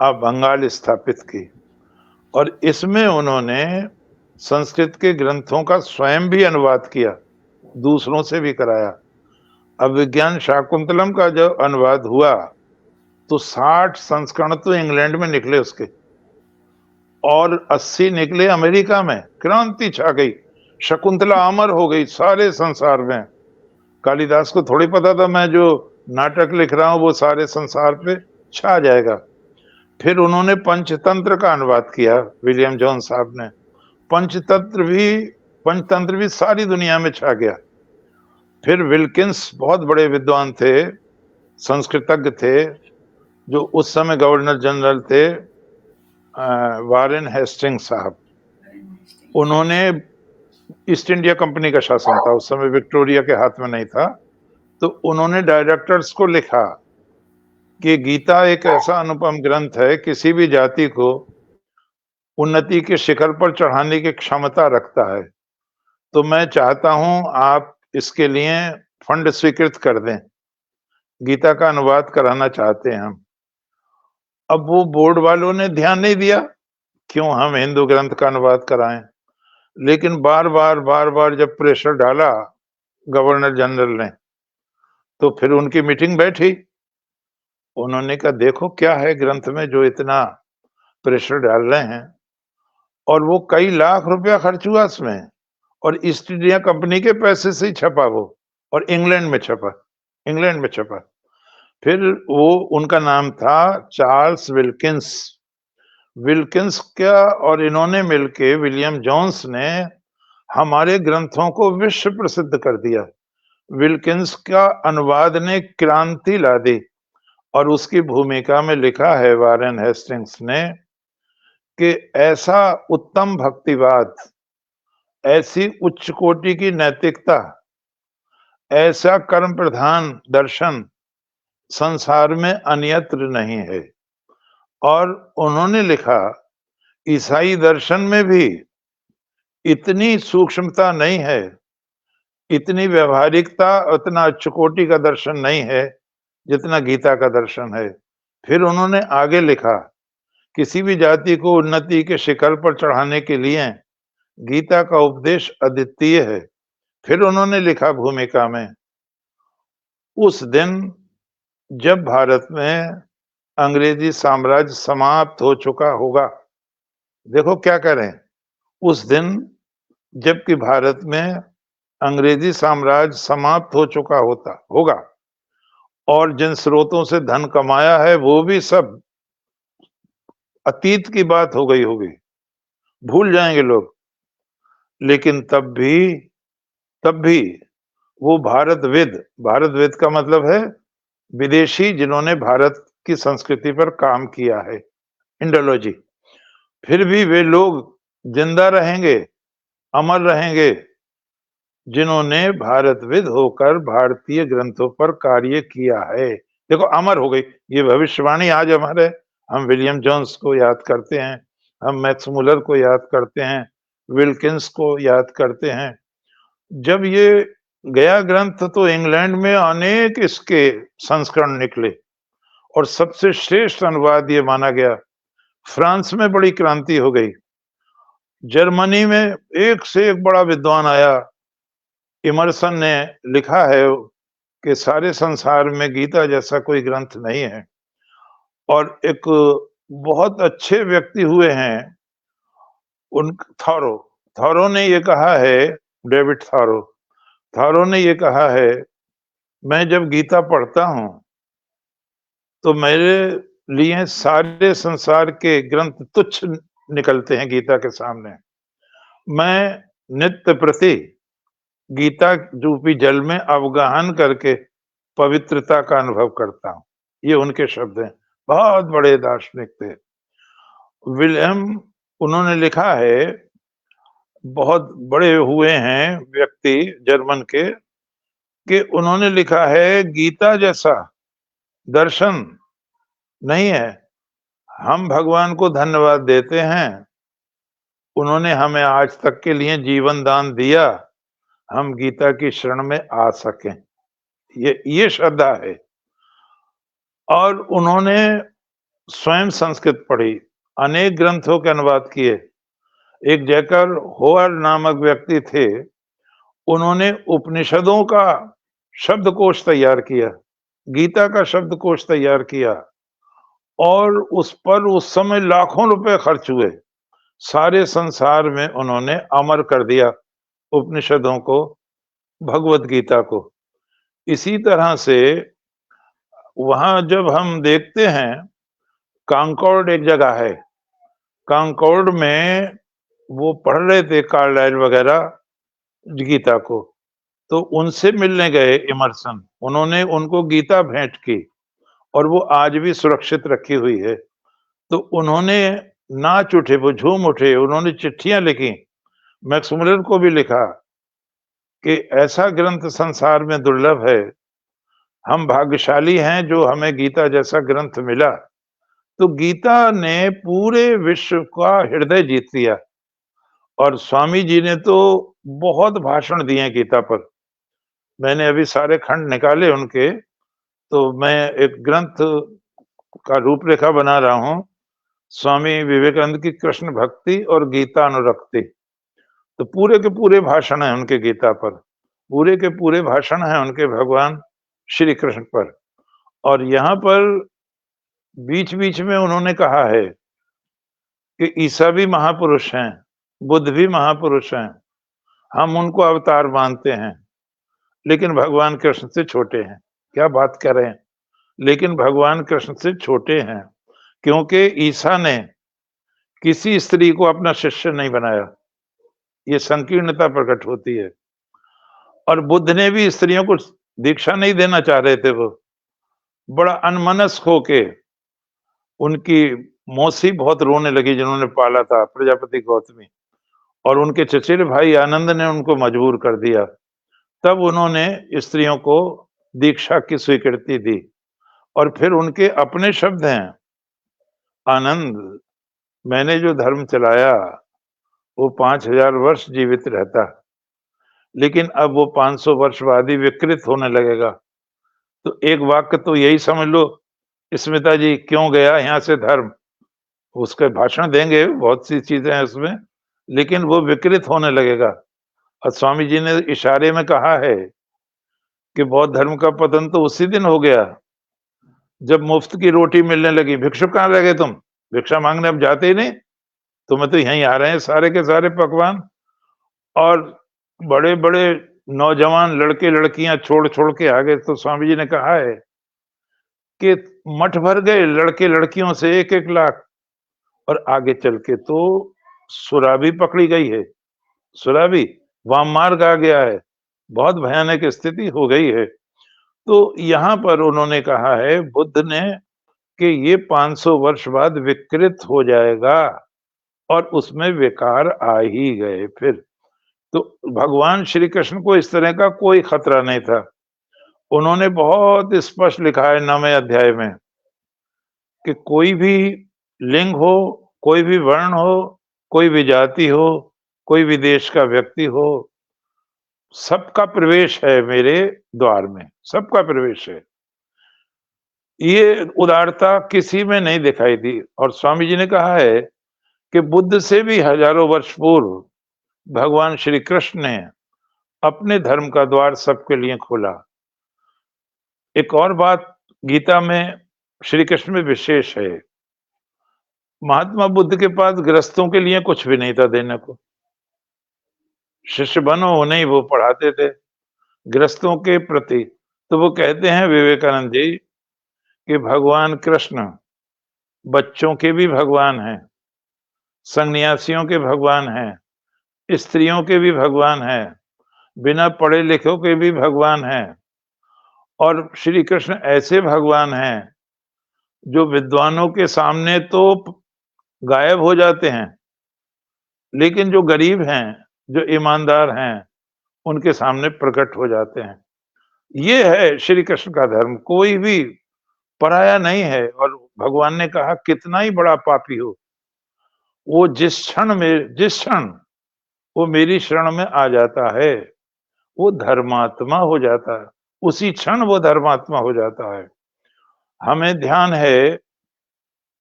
ऑफ बंगाल स्थापित की, और इसमें उन्होंने संस्कृत के ग्रंथों का स्वयं भी अनुवाद किया, दूसरों से भी कराया। अभिज्ञान शाकुंतलम का जब अनुवाद हुआ तो 60 संस्करण तो इंग्लैंड में निकले उसके, और 80 निकले अमेरिका में। क्रांति छा गई, शकुंतला अमर हो गई सारे संसार में। कालिदास को थोड़ी पता था मैं जो नाटक लिख रहा हूं वो सारे संसार पे छा जाएगा। फिर उन्होंने पंचतंत्र का अनुवाद किया, विलियम जॉन साहब ने। पंचतंत्र भी सारी दुनिया में छा गया। फिर विल्किंस बहुत बड़े विद्वान थे, संस्कृतज्ञ थे, जो उस समय गवर्नर जनरल थे, वारेन हेस्टिंग्स साहब। उन्होंने, ईस्ट इंडिया कंपनी का शासन था उस समय, विक्टोरिया के हाथ में नहीं था, तो उन्होंने डायरेक्टर्स को लिखा कि गीता एक ऐसा अनुपम ग्रंथ है, किसी भी जाति को उन्नति के शिखर पर चढ़ाने की क्षमता रखता है। तो मैं चाहता हूं आप इसके लिए फंड स्वीकृत कर दें, गीता का अनुवाद कराना चाहते हैं हम। अब वो बोर्ड वालों ने ध्यान नहीं दिया, क्यों हम हिंदू ग्रंथ का अनुवाद कराएं। लेकिन बार बार जब प्रेशर डाला गवर्नर जनरल ने, तो फिर उनकी मीटिंग बैठी। उन्होंने कहा देखो क्या है ग्रंथ में जो इतना प्रेशर डाल रहे हैं, और वो कई लाख रुपया खर्च हुआ उसमें, और ईस्ट इंडिया कंपनी के पैसे से ही छपा वो, और इंग्लैंड में छपा। फिर वो, उनका नाम था चार्ल्स विल्किंस क्या, और इन्होंने मिलके, विलियम जोन्स ने हमारे ग्रंथों को विश्व प्रसिद्ध कर दिया। विल्किंस का अनुवाद ने क्रांति ला दी, और उसकी भूमिका में लिखा है वारेन हेस्टिंग्स ने कि ऐसा उत्तम भक्तिवाद, ऐसी उच्च कोटि की नैतिकता, ऐसा कर्म प्रधान दर्शन संसार में अन्यत्र नहीं है। और उन्होंने लिखा ईसाई दर्शन में भी इतनी सूक्ष्मता नहीं है, इतनी व्यवहारिकता, उतना उच्च कोटि का दर्शन नहीं है जितना गीता का दर्शन है। फिर उन्होंने आगे लिखा, किसी भी जाति को उन्नति के शिखर पर चढ़ाने के लिए गीता का उपदेश अद्वितीय है। फिर उन्होंने लिखा भूमिका में, उस दिन जब भारत में अंग्रेजी साम्राज्य समाप्त हो चुका होगा। देखो क्या कह रहे हैं, उस दिन जबकि भारत में अंग्रेजी साम्राज्य समाप्त हो चुका होगा और जिन स्रोतों से धन कमाया है वो भी सब अतीत की बात हो गई होगी, भूल जाएंगे लोग। लेकिन तब भी वो भारतविद का मतलब है विदेशी जिन्होंने भारत की संस्कृति पर काम किया है, इंडोलॉजी। फिर भी वे लोग जिंदा रहेंगे, अमर रहेंगे, जिन्होंने भारतविद होकर भारतीय ग्रंथों पर कार्य किया है। देखो अमर हो गई ये भविष्यवाणी। आज हमारे हम विलियम जोन्स को याद करते हैं, हम मैक्स मुलर को याद करते हैं, विल्किंस को याद करते हैं। जब ये गया ग्रंथ तो इंग्लैंड में अनेक इसके संस्करण निकले और सबसे श्रेष्ठ अनुवाद ये माना गया। फ्रांस में बड़ी क्रांति हो गई, जर्मनी में एक से एक बड़ा विद्वान आया। इमर्सन ने लिखा है कि सारे संसार में गीता जैसा कोई ग्रंथ नहीं है। और एक बहुत अच्छे व्यक्ति हुए हैं उन थॉरो ने ये कहा है, डेविड थॉरो ने ये कहा है, मैं जब गीता पढ़ता हूं तो मेरे लिए सारे संसार के ग्रंथ तुच्छ निकलते हैं गीता के सामने। मैं नित्य प्रति गीता रूपी जल में अवगाहन करके पवित्रता का अनुभव करता हूं। ये उनके शब्द हैं, बहुत बड़े दार्शनिक थे विलियम। उन्होंने लिखा है, बहुत बड़े हुए हैं व्यक्ति जर्मन के, कि उन्होंने लिखा है गीता जैसा दर्शन नहीं है। हम भगवान को धन्यवाद देते हैं, उन्होंने हमें आज तक के लिए जीवन दान दिया, हम गीता की शरण में आ सकें। ये श्रद्धा है। और उन्होंने स्वयं संस्कृत पढ़ी, अनेक ग्रंथों के अनुवाद किए। एक जैकर होअर नामक व्यक्ति थे, उन्होंने उपनिषदों का शब्दकोश तैयार किया, गीता का शब्दकोश तैयार किया और उस पर उस समय लाखों रुपए खर्च हुए। सारे संसार में उन्होंने अमर कर दिया उपनिषदों को, भगवत गीता को। इसी तरह से वहां जब हम देखते हैं, कॉन्कॉर्ड एक जगह है, कॉन्कॉर्ड में वो पढ़ रहे थे कार्लाइल वगैरह गीता को, तो उनसे मिलने गए इमर्सन, उन्होंने उनको गीता भेंट की और वो आज भी सुरक्षित रखी हुई है। तो उन्होंने नाच उठे, वो झूम उठे, उन्होंने चिट्ठियां लिखी, मैक्स मुलर को भी लिखा कि ऐसा ग्रंथ संसार में दुर्लभ है, हम भाग्यशाली हैं जो हमें गीता जैसा ग्रंथ मिला। तो गीता ने पूरे विश्व का हृदय जीत लिया और स्वामी जी ने तो बहुत भाषण दिए गीता पर। मैंने अभी सारे खंड निकाले उनके, तो मैं एक ग्रंथ का रूपरेखा बना रहा हूं, स्वामी विवेकानंद की कृष्ण भक्ति और गीता अनुरक्ति। तो पूरे के पूरे भाषण है उनके गीता पर, पूरे के पूरे भाषण है उनके भगवान श्री कृष्ण पर। और यहाँ पर बीच बीच में उन्होंने कहा है कि ईसा भी महापुरुष हैं, बुद्ध भी महापुरुष हैं, हम उनको अवतार मानते हैं, लेकिन भगवान कृष्ण से छोटे हैं। क्या बात कर रहे हैं, लेकिन भगवान कृष्ण से छोटे हैं, क्योंकि ईसा ने किसी स्त्री को अपना शिष्य नहीं बनाया। ये संकीर्णता प्रकट होती है। और बुद्ध ने भी स्त्रियों को दीक्षा नहीं देना चाह रहे थे, वो बड़ा अनमनस्क होके, उनकी मौसी बहुत रोने लगी जिन्होंने पाला था, प्रजापति गौतमी, और उनके चचेरे भाई आनंद ने उनको मजबूर कर दिया। तब उन्होंने स्त्रियों को दीक्षा की स्वीकृति दी। और फिर उनके अपने शब्द हैं, आनंद, मैंने जो धर्म चलाया वो 5000 वर्ष जीवित रहता, लेकिन अब वो 500 वर्ष बाद ही विकृत होने लगेगा। तो एक वाक्य तो यही समझ लो, स्मिता जी क्यों गया यहाँ से धर्म, उसके भाषण देंगे, बहुत सी चीजें हैं उसमें, लेकिन वो विकृत होने लगेगा। और स्वामी जी ने इशारे में कहा है कि बौद्ध धर्म का पतन तो उसी दिन हो गया जब मुफ्त की रोटी मिलने लगी। भिक्षुक कहाँ रह गए तुम? भिक्षा मांगने अब जाते ही नहीं। तुम्हें तो यहीं आ रहे हैं सारे के सारे पकवान। और बड़े-बड़े नौजवान लड़के-लड़कियां छोड़-छोड़ के आ गए। तो स्वामी जी ने कहा है कि मठ भर गए लड़के-लड़कियों से 1-1 लाख। और आगे चल के तो सुरा भी पकड़ी गई है। सुरा भी वाममार्ग आ गया है। बहुत भयानक स्थिति हो गई है। तो यहाँ पर उन्होंने कहा है बुद्ध ने कि ये 500 वर्ष बाद विकृत हो जाएगा और उसमें विकार आ ही गए फिर। तो भगवान श्री कृष्ण को इस तरह का कोई खतरा नहीं था। उन्होंने बहुत स्पष्ट लिखा है 9वें अध्याय में कि कोई भी लिंग हो, कोई भी वर्ण हो, कोई भी जाति हो, कोई भी देश का व्यक्ति हो, सबका प्रवेश है मेरे द्वार में, सबका प्रवेश है। ये उदारता किसी में नहीं दिखाई दी। और स्वामी जी ने कहा है कि बुद्ध से भी हजारों वर्ष पूर्व भगवान श्री कृष्ण ने अपने धर्म का द्वार सबके लिए खोला। एक और बात गीता में श्री कृष्ण में विशेष है। महात्मा बुद्ध के पास गृहस्थों के लिए कुछ भी नहीं था देने को। शिष्य बनो उन्हें ही वो पढ़ाते थे गृहस्थों के प्रति। तो वो कहते हैं विवेकानंद जी कि भगवान कृष्ण बच्चों के भी भगवान हैं, सन्यासियों के भगवान हैं, स्त्रियों के भी भगवान हैं, बिना पढ़े लिखे के भी भगवान हैं। और श्री कृष्ण ऐसे भगवान हैं जो विद्वानों के सामने तो गायब हो जाते हैं, लेकिन जो गरीब हैं, जो ईमानदार हैं, उनके सामने प्रकट हो जाते हैं। ये है श्री कृष्ण का धर्म। कोई भी पराया नहीं है। और भगवान ने कहा कितना ही बड़ा पापी हो, वो जिस क्षण वो मेरी शरण में आ जाता है, वो धर्मात्मा हो जाता है। उसी क्षण वो धर्मात्मा हो जाता है। हमें ध्यान है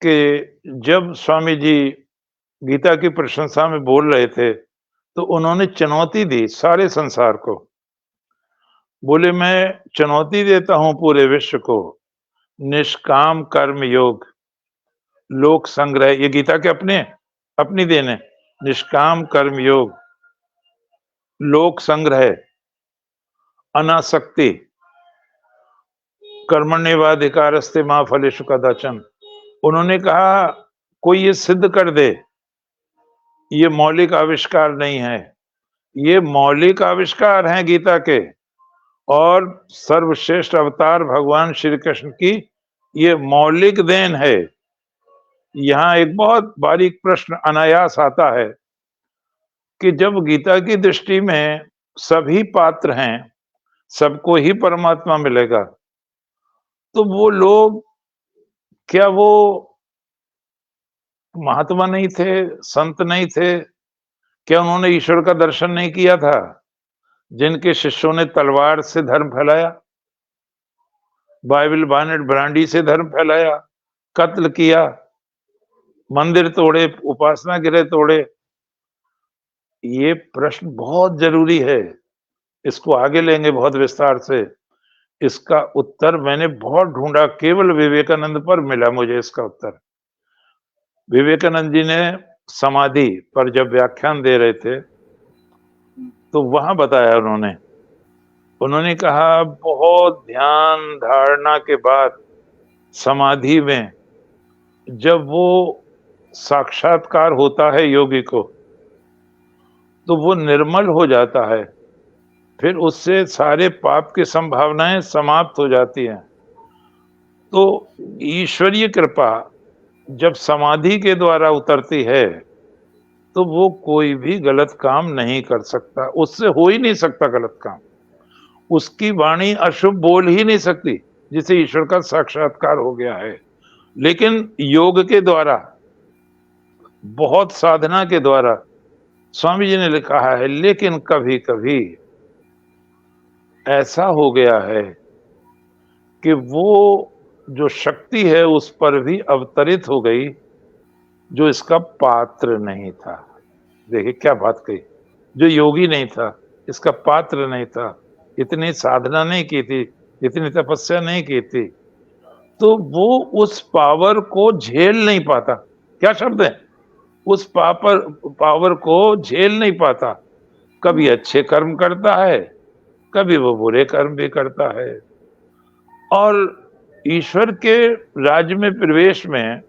कि जब स्वामी जी गीता की प्रशंसा में बोल रहे थे, तो उन्होंने चुनौती दी सारे संसार को। बोले मैं चुनौती देता हूं पूरे विश्व को, निष्काम कर्म योग, लोक संग्रह। ये गीता के अपनी देन है। निष्काम कर्म योग, लोक संग्रह, अनासक्ति, कर्मण्येवाधिकारस्ते मां फलेषु कदाचन। उन्होंने कहा कोई ये सिद्ध कर दे ये मौलिक आविष्कार नहीं है। ये मौलिक आविष्कार हैं गीता के। और सर्वश्रेष्ठ अवतार भगवान श्री कृष्ण की ये मौलिक देन है। यहाँ एक बहुत बारीक प्रश्न अनायास आता है कि जब गीता की दृष्टि में सभी पात्र हैं, सबको ही परमात्मा मिलेगा, तो वो लोग क्या वो महात्मा नहीं थे, संत नहीं थे? क्या उन्होंने ईश्वर का दर्शन नहीं किया था? जिनके शिष्यों ने तलवार से धर्म फैलाया, बाइबल बानेट ब्रांडी से धर्म फैलाया, कत्ल किया, मंदिर तोड़े, उपासना गृह तोड़े। ये प्रश्न बहुत जरूरी है। इसको आगे लेंगे बहुत विस्तार से। इसका उत्तर मैंने बहुत ढूंढा, केवल विवेकानंद पर मिला मुझे इसका उत्तर। विवेकानंद जी ने समाधि पर जब व्याख्यान दे रहे थे, तो वहां बताया उन्होंने कहा बहुत ध्यान धारणा के बाद समाधि में जब वो साक्षात्कार होता है योगी को, तो वो निर्मल हो जाता है। फिर उससे सारे पाप की संभावनाएं समाप्त हो जाती हैं। तो ईश्वरीय कृपा जब समाधि के द्वारा उतरती है, तो वो कोई भी गलत काम नहीं कर सकता। उससे हो ही नहीं सकता गलत काम। उसकी वाणी अशुभ बोल ही नहीं सकती, जिसे ईश्वर का साक्षात्कार हो गया है। लेकिन योग के द्वारा, बहुत साधना के द्वारा, स्वामी जी ने लिखा है, लेकिन कभी कभी ऐसा हो गया है कि वो जो शक्ति है उस पर भी अवतरित हो गई जो इसका पात्र नहीं था। देखिए क्या बात कही, जो योगी नहीं था। इसका पात्र नहीं था, इतनी साधना नहीं की थी, इतनी तपस्या नहीं की थी, तो वो उस पावर को झेल नहीं पाता। क्या शब्द है? उस पावर को झेल नहीं पाता। कभी अच्छे कर्म करता है, कभी वो बुरे कर्म भी करता है। और ईश्वर के राज्य में प्रवेश में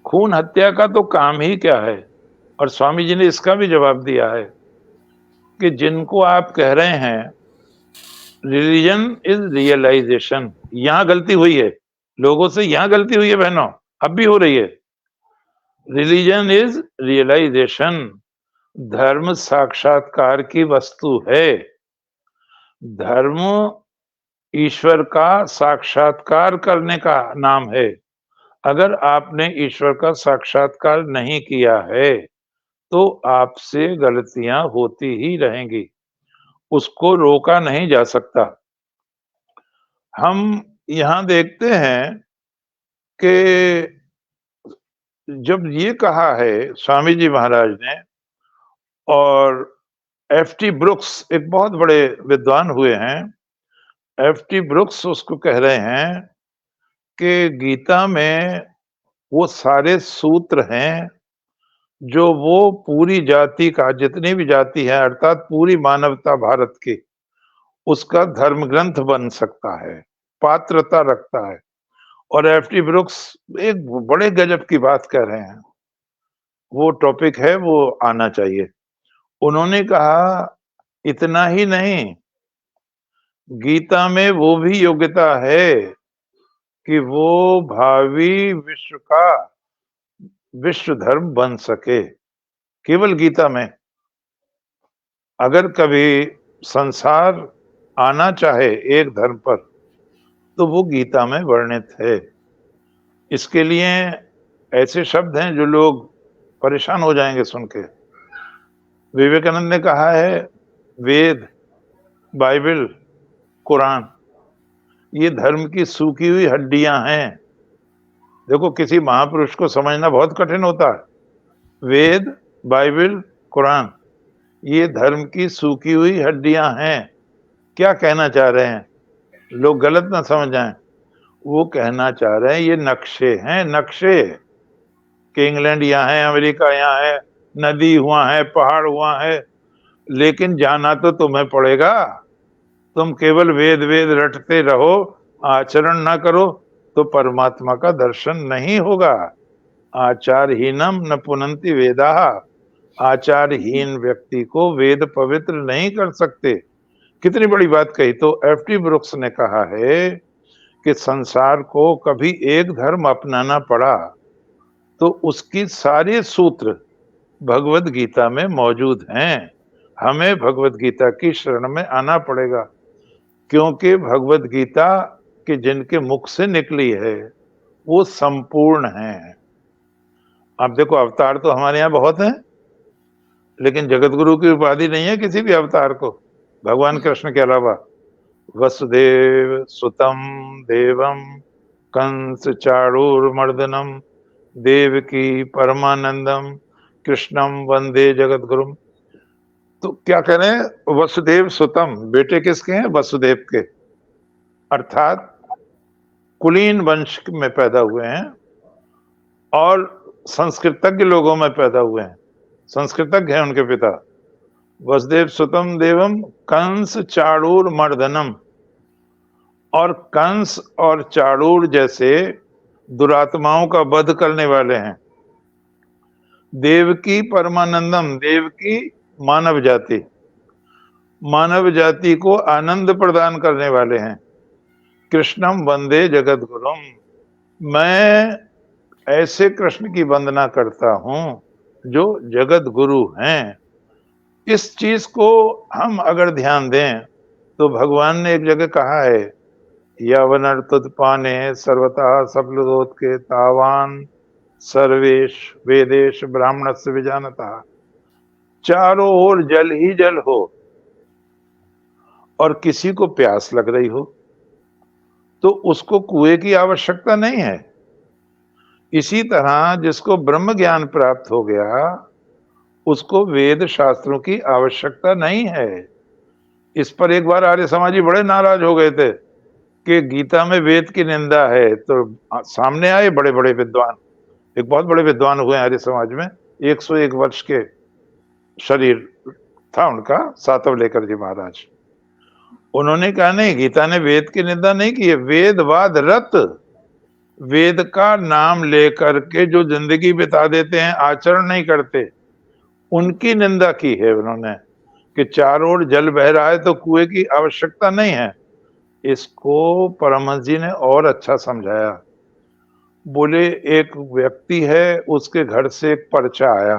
खून हत्या का तो काम ही क्या है? और स्वामी जी ने इसका भी जवाब दिया है कि जिनको आप कह रहे हैं रिलीजन इज रियलाइजेशन, यहां गलती हुई है, लोगों से यहां गलती हुई है बहनों, अब भी हो रही है। रिलीजन इज रियलाइजेशन, धर्म साक्षात्कार की वस्तु है। धर्म ईश्वर का साक्षात्कार करने का नाम है। अगर आपने ईश्वर का साक्षात्कार नहीं किया है तो आपसे गलतियां होती ही रहेंगी, उसको रोका नहीं जा सकता। हम यहां देखते हैं कि जब ये कहा है स्वामी जी महाराज ने, और एफ.टी. ब्रुक्स एक बहुत बड़े विद्वान हुए हैं, एफ.टी. ब्रुक्स उसको कह रहे हैं कि गीता में वो सारे सूत्र हैं जो वो पूरी जाति का, जितनी भी जाति है अर्थात पूरी मानवता भारत की, उसका धर्म ग्रंथ बन सकता है, पात्रता रखता है। और एफ.टी. ब्रुक्स एक बड़े गजब की बात कह रहे हैं, वो टॉपिक है, वो आना चाहिए। उन्होंने कहा इतना ही नहीं, गीता में वो भी योग्यता है कि वो भावी विश्व का विश्व धर्म बन सके। केवल गीता में अगर कभी संसार आना चाहे एक धर्म पर तो वो गीता में वर्णित है। इसके लिए ऐसे शब्द हैं जो लोग परेशान हो जाएंगे सुन के। विवेकानंद ने कहा है वेद, बाइबल, कुरान ये धर्म की सूखी हुई हड्डियां हैं। देखो किसी महापुरुष को समझना बहुत कठिन होता है। वेद, बाइबल, कुरान ये धर्म की सूखी हुई हड्डियां हैं। क्या कहना चाह रहे हैं? लोग गलत ना समझ जाएं। वो कहना चाह रहे हैं ये नक्शे हैं, नक्शे कि इंग्लैंड यहाँ है, अमेरिका यहाँ है, नदी हुआ है, पहाड़ हुआ है, लेकिन जाना तो तुम्हें पड़ेगा। तुम केवल वेद वेद रटते रहो, आचरण ना करो तो परमात्मा का दर्शन नहीं होगा। आचारहीनम न पुनंति वेदाः, आचारहीन व्यक्ति को वेद पवित्र नहीं कर सकते। कितनी बड़ी बात कही। तो एफ.टी. ब्रुक्स ने कहा है कि संसार को कभी एक धर्म अपनाना पड़ा तो उसकी सारे सूत्र भगवत गीता में मौजूद हैं। हमें भगवत गीता की शरण में आना पड़ेगा, क्योंकि भगवत गीता के जिनके मुख से निकली है वो संपूर्ण है। आप देखो अवतार तो हमारे यहाँ बहुत हैं, लेकिन जगत गुरु की उपाधि नहीं है किसी भी अवतार को भगवान कृष्ण के अलावा। वसुदेव सुतम देवम कंस चाणूरमर्दनम देवकी परमानंदम कृष्णम वंदे जगत गुरुम। तो क्या कह रहे हैं? वसुदेव सुतम, बेटे किसके हैं? वसुदेव के, अर्थात कुलीन वंश में पैदा हुए हैं और संस्कृतज्ञ लोगों में पैदा हुए हैं, संस्कृतज्ञ हैं उनके पिता। वसुदेव सुतम देवम कंस चाणूर मर्दनम, और कंस और चाणूर जैसे दुरात्माओं का वध करने वाले हैं। देवकी परमानंदम, देवकी मानव जाति, मानव जाति को आनंद प्रदान करने वाले हैं। कृष्णम वंदे जगत गुरुम, मैं ऐसे कृष्ण की वंदना करता हूं जो जगत गुरु हैं। इस चीज को हम अगर ध्यान दें तो भगवान ने एक जगह कहा है यवनर्तुत्पाने सर्वतः सफलोदके तावान सर्वेश वेदेश ब्राह्मणस्य विजानतः। चारों ओर जल ही जल हो और किसी को प्यास लग रही हो तो उसको कुएं की आवश्यकता नहीं है। इसी तरह जिसको ब्रह्म ज्ञान प्राप्त हो गया उसको वेद शास्त्रों की आवश्यकता नहीं है। इस पर एक बार आर्य समाजी बड़े नाराज हो गए थे कि गीता में वेद की निंदा है, तो सामने आए बड़े-बड़े विद्वान, एक बहुत बड़े विद्वान हुए आर्य समाज में, 101 वर्ष के शरीर था उनका, सातवलेकर जी महाराज। उन्होंने कहा नहीं, गीता ने वेद की निंदा नहीं की है, वेदवाद रत, वेद का नाम लेकर के जो जिंदगी बिता देते हैं, आचरण नहीं करते, उनकी निंदा की है उन्होंने, कि चारों ओर जल बह रहा है तो कुएं की आवश्यकता नहीं है। इसको परमहंस जी ने और अच्छा समझाया। बोले एक व्यक्ति है, उसके घर से एक पर्चा आया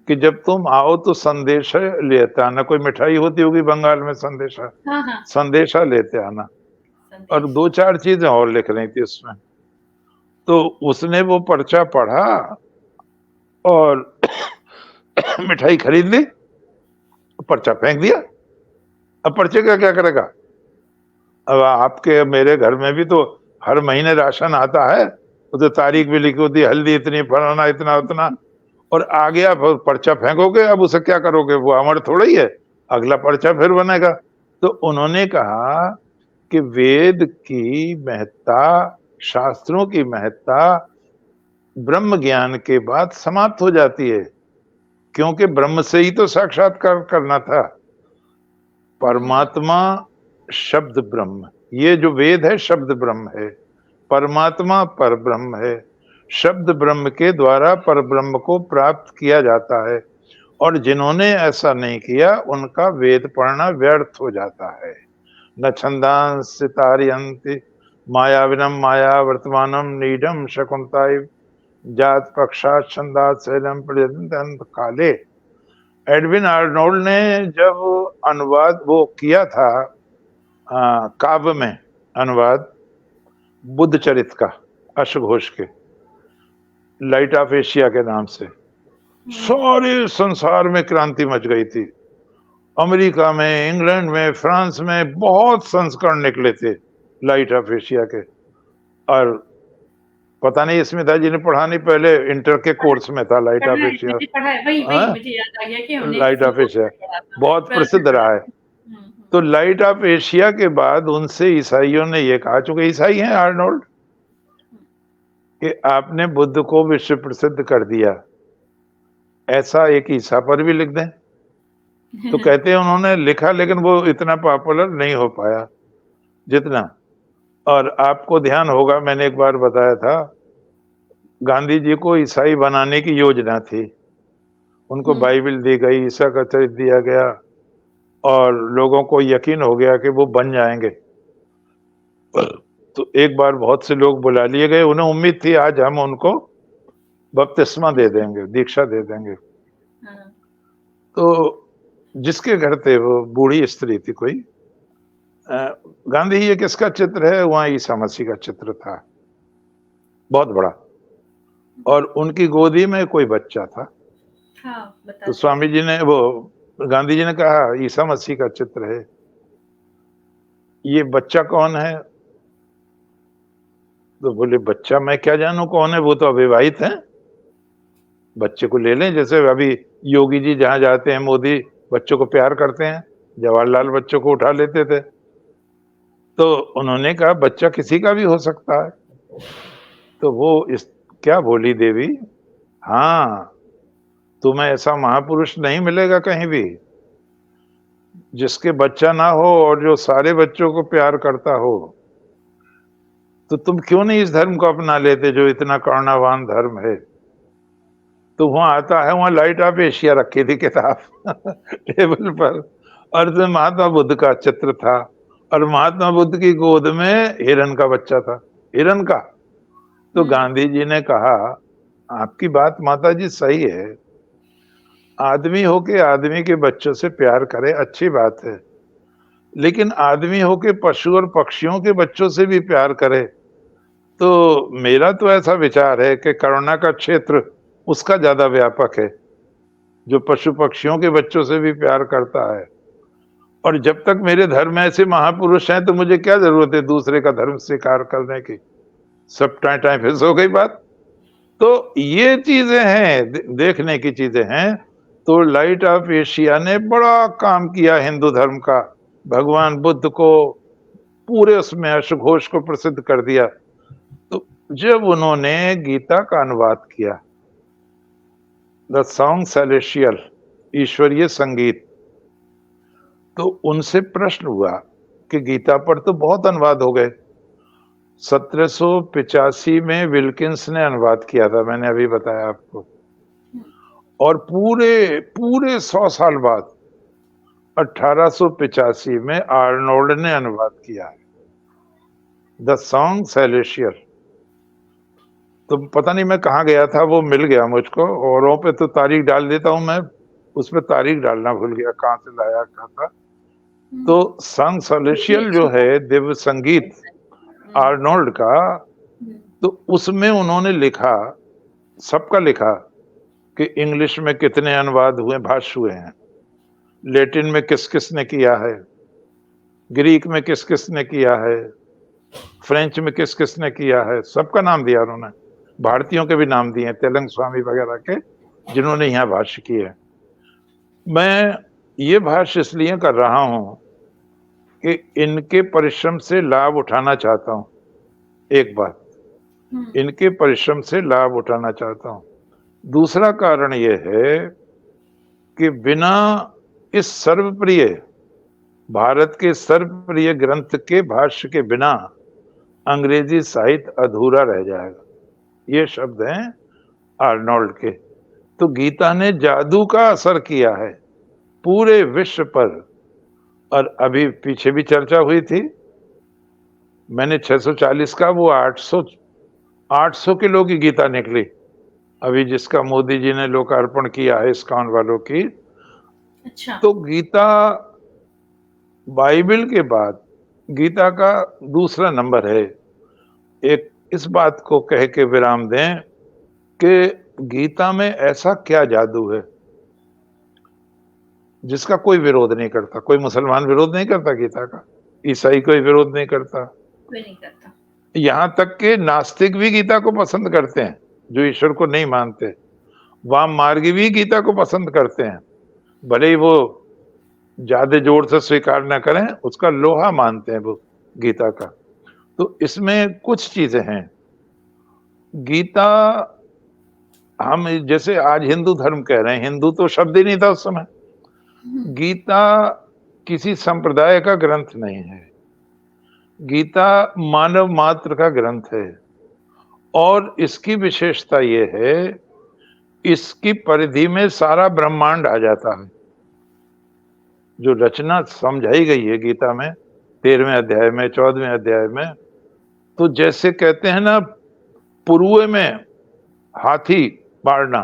कि जब तुम आओ तो संदेशा लेते आना। कोई मिठाई होती होगी बंगाल में, संदेशा, हाँ, हाँ, संदेशा लेते आना। और संदेश। 2-4 चीजें और लिख रही थी उसमें। तो उसने वो पर्चा पढ़ा और मिठाई खरीद ली, पर्चा फेंक दिया। अब पर्चे का क्या करेगा? अब आपके मेरे घर में भी तो हर महीने राशन आता है, वो तो तारीख भी लिखी होती है, हल्दी इतनी, फलाना इतना उतना, और आ गया पर्चा फेंकोगे, अब उसे क्या करोगे? वो अमर थोड़ा ही है, अगला पर्चा फिर बनेगा। तो उन्होंने कहा कि वेद की महत्ता, शास्त्रों की महत्ता ब्रह्म ज्ञान के बाद समाप्त हो जाती है, क्योंकि ब्रह्म से ही तो साक्षात्कार करना था। परमात्मा शब्द ब्रह्म, ये जो वेद है शब्द ब्रह्म है, परमात्मा पर ब्रह्म है। शब्द ब्रह्म के द्वारा पर ब्रह्म को प्राप्त किया जाता है, और जिन्होंने ऐसा नहीं किया उनका वेद पढ़ना व्यर्थ हो जाता है। न छंदांसि तारयन्ति मायाविनम माया वर्तमानम नीडम शकुंताय जात पक्षात छंदात शैलम पर्यंत काले। एडविन आर्नोल्ड ने जब अनुवाद वो किया था काव्य में अनुवाद बुद्ध चरित का, अश्वघोष के, लाइट ऑफ एशिया के नाम से, सारे संसार में क्रांति मच गई थी। अमेरिका में, इंग्लैंड में, फ्रांस में बहुत संस्करण निकले थे लाइट ऑफ एशिया के। और पता नहीं स्मिता जी ने पढ़ा नहीं, पहले इंटर के कोर्स में था लाइट ऑफ एशिया। मैंने पढ़ा है, वही वही मुझे याद आ गया कि हमने लाइट ऑफ एशिया बहुत प्रसिद्ध रहा है। तो लाइट ऑफ एशिया के बाद उनसे ईसाइयों ने ये कहा, चूंकि ईसाई हैं आर्नोल्ड, कि आपने बुद्ध को विश्व प्रसिद्ध कर दिया, ऐसा एक ईसा पर भी लिख दें। तो कहते हैं उन्होंने लिखा, लेकिन वो इतना पॉपुलर नहीं हो पाया जितना। और आपको ध्यान होगा, मैंने एक बार बताया था, गांधी जी को ईसाई बनाने की योजना थी। उनको बाइबल दी गई, ईसा का चरित्र दिया गया, और लोगों को यकीन हो गया कि वो बन जाएंगे। तो एक बार बहुत से लोग बुला लिए गए, उन्हें उम्मीद थी आज हम उनको बपतिस्मा दे देंगे, दीक्षा दे देंगे। तो जिसके घर थे, वो बूढ़ी स्त्री थी कोई, गांधी ये किसका चित्र है? वहां ईसा मसीह का चित्र था, बहुत बड़ा, और उनकी गोदी में कोई बच्चा था। तो स्वामी जी ने, वो गांधी जी ने कहा ईसा मसीह का चित्र है, ये बच्चा कौन है? तो बोले बच्चा मैं क्या जानूं कौन है, वो तो अविवाहित है, बच्चे को ले लें। जैसे अभी योगी जी जहां जाते हैं, मोदी बच्चों को प्यार करते हैं, जवाहरलाल बच्चों को उठा लेते थे। तो उन्होंने कहा बच्चा किसी का भी हो सकता है। तो वो क्या बोली देवी, हाँ तुम्हें ऐसा महापुरुष नहीं मिलेगा कहीं भी जिसके बच्चा ना हो और जो सारे बच्चों को प्यार करता हो। तो तुम क्यों नहीं इस धर्म को अपना लेते जो इतना करुणावान धर्म है? तो वहां आता है, वहां लाइट ऑफ एशिया रखी थी किताब टेबल पर, और उसमें महात्मा बुद्ध का चित्र था, और महात्मा बुद्ध की गोद में हिरन का बच्चा था, हिरन का। तो गांधी जी ने कहा आपकी बात माता जी सही है, आदमी होके आदमी के बच्चों से प्यार करे, अच्छी बात है, लेकिन आदमी होके पशु और पक्षियों के बच्चों से भी प्यार करे। तो मेरा तो ऐसा विचार है कि करुणा का क्षेत्र उसका ज्यादा व्यापक है जो पशु पक्षियों के बच्चों से भी प्यार करता है। और जब तक मेरे धर्म में ऐसे महापुरुष हैं तो मुझे क्या जरूरत है दूसरे का धर्म स्वीकार करने की? सब टाइम टाइम फिस हो गई बात। तो ये चीजें हैं, देखने की चीजें हैं तो लाइट ऑफ एशिया ने बड़ा काम किया हिंदू धर्म का, भगवान बुद्ध को पूरे उसमें अश्वघोष को प्रसिद्ध कर दिया। तो जब उन्होंने गीता का अनुवाद किया, द सॉन्ग सेलेशियल, ईश्वरीय संगीत, तो उनसे प्रश्न हुआ कि गीता पर तो बहुत अनुवाद हो गए। 1785 में विल्किंस ने अनुवाद किया था, मैंने अभी बताया आपको, और पूरे पूरे 100 साल बाद 1885 में आर्नोल्ड ने अनुवाद किया है, द सॉन्ग सेलेशियल। तो पता नहीं मैं कहाँ गया था, वो मिल गया मुझको, औरों पे तो तारीख डाल देता हूँ मैं, उस पे तारीख डालना भूल गया, कहाँ से लाया क्या था। तो सॉन्ग सेलेशियल जो है दिव्य संगीत आर्नोल्ड का, तो उसमें उन्होंने लिखा, सबका लिखा कि इंग्लिश में कितने अनुवाद हुए, भाष्य हुए हैं, लैटिन में किस किस ने किया है, ग्रीक में किस किस ने किया है, फ्रेंच में किस किस ने किया है, सबका नाम दिया उन्होंने। भारतीयों के भी नाम दिए, तेलंग स्वामी वगैरह के, जिन्होंने यहाँ भाष्य किए। मैं ये भाष्य इसलिए कर रहा हूं कि इनके परिश्रम से लाभ उठाना चाहता हूं। एक बात, इनके परिश्रम से लाभ उठाना चाहता हूं। दूसरा कारण यह है कि बिना इस सर्वप्रिय, भारत के सर्वप्रिय ग्रंथ के भाष्य के बिना अंग्रेजी साहित्य अधूरा रह जाएगा। ये शब्द हैं आर्नोल्ड के। तो गीता ने जादू का असर किया है पूरे विश्व पर। और अभी पीछे भी चर्चा हुई थी, मैंने 640 का, वो 800 किलो की गीता निकली अभी, जिसका मोदी जी ने लोकार्पण किया है इस्कॉन वालों की। अच्छा। तो गीता बाइबल के बाद गीता का दूसरा नंबर है। एक इस बात को कह के विराम दें कि गीता में ऐसा क्या जादू है जिसका कोई विरोध नहीं करता। कोई मुसलमान विरोध नहीं करता गीता का, ईसाई कोई विरोध नहीं करता, कोई नहीं करता। यहाँ तक के नास्तिक भी गीता को पसंद करते हैं, जो ईश्वर को नहीं मानते। वाम मार्गी भी गीता को पसंद करते हैं, भले ही वो ज्यादा जोर से स्वीकार न करें, उसका लोहा मानते हैं वो गीता का। तो इसमें कुछ चीजें हैं। गीता, हम जैसे आज हिंदू धर्म कह रहे हैं, हिंदू तो शब्द ही नहीं था उस समय। गीता किसी संप्रदाय का ग्रंथ नहीं है, गीता मानव मात्र का ग्रंथ है। और इसकी विशेषता यह है, इसकी परिधि में सारा ब्रह्मांड आ जाता है। जो रचना समझाई गई है गीता में 13वें अध्याय में, 14वें अध्याय में, तो जैसे कहते हैं ना पुरुए में हाथी मारना,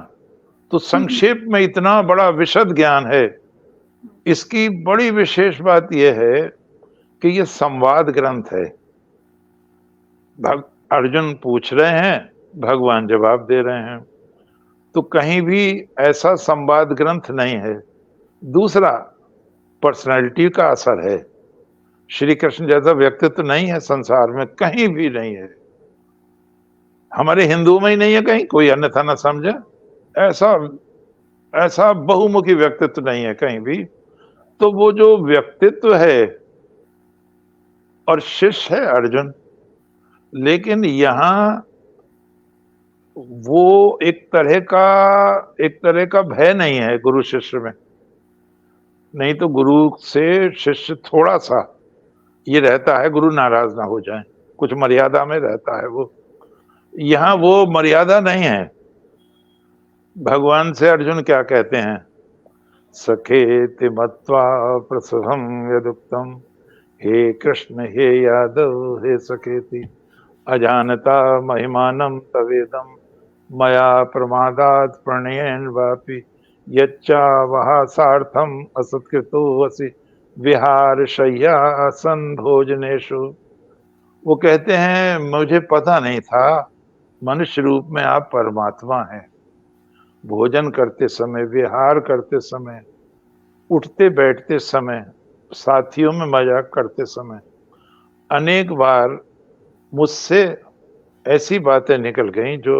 तो संक्षेप में इतना बड़ा विशद ज्ञान है। इसकी बड़ी विशेष बात यह है कि यह संवाद ग्रंथ है। अर्जुन पूछ रहे हैं, भगवान जवाब दे रहे हैं, तो कहीं भी ऐसा संवाद ग्रंथ नहीं है। दूसरा, पर्सनालिटी का असर है। श्री कृष्ण जैसा व्यक्तित्व नहीं है संसार में, कहीं भी नहीं है। हमारे हिंदू में ही नहीं है, कहीं कोई अन्यथा न समझे। ऐसा बहुमुखी व्यक्तित्व नहीं है कहीं भी। तो वो जो व्यक्तित्व है, और शिष्य है अर्जुन, लेकिन यहां वो एक तरह का भय नहीं है गुरु शिष्य में। नहीं तो गुरु से शिष्य थोड़ा सा ये रहता है, गुरु नाराज ना हो जाए, कुछ मर्यादा में रहता है वो। यहां वो मर्यादा नहीं है। भगवान से अर्जुन क्या कहते हैं, सखेति मत्वा प्रसभम यदुक्तम, हे कृष्ण हे यादव हे सखेति, अजानता महिमानम तवेदम, मया प्रमादात प्रणयेन वापि, यच्चा वहा सार्थम असत्कृतो वसि, विहार शय्यासन भोजनेषु। वो कहते हैं, मुझे पता नहीं था मनुष्य रूप में आप परमात्मा हैं। भोजन करते समय, विहार करते समय, उठते बैठते समय, साथियों में मजाक करते समय, अनेक बार मुझसे ऐसी बातें निकल गईं जो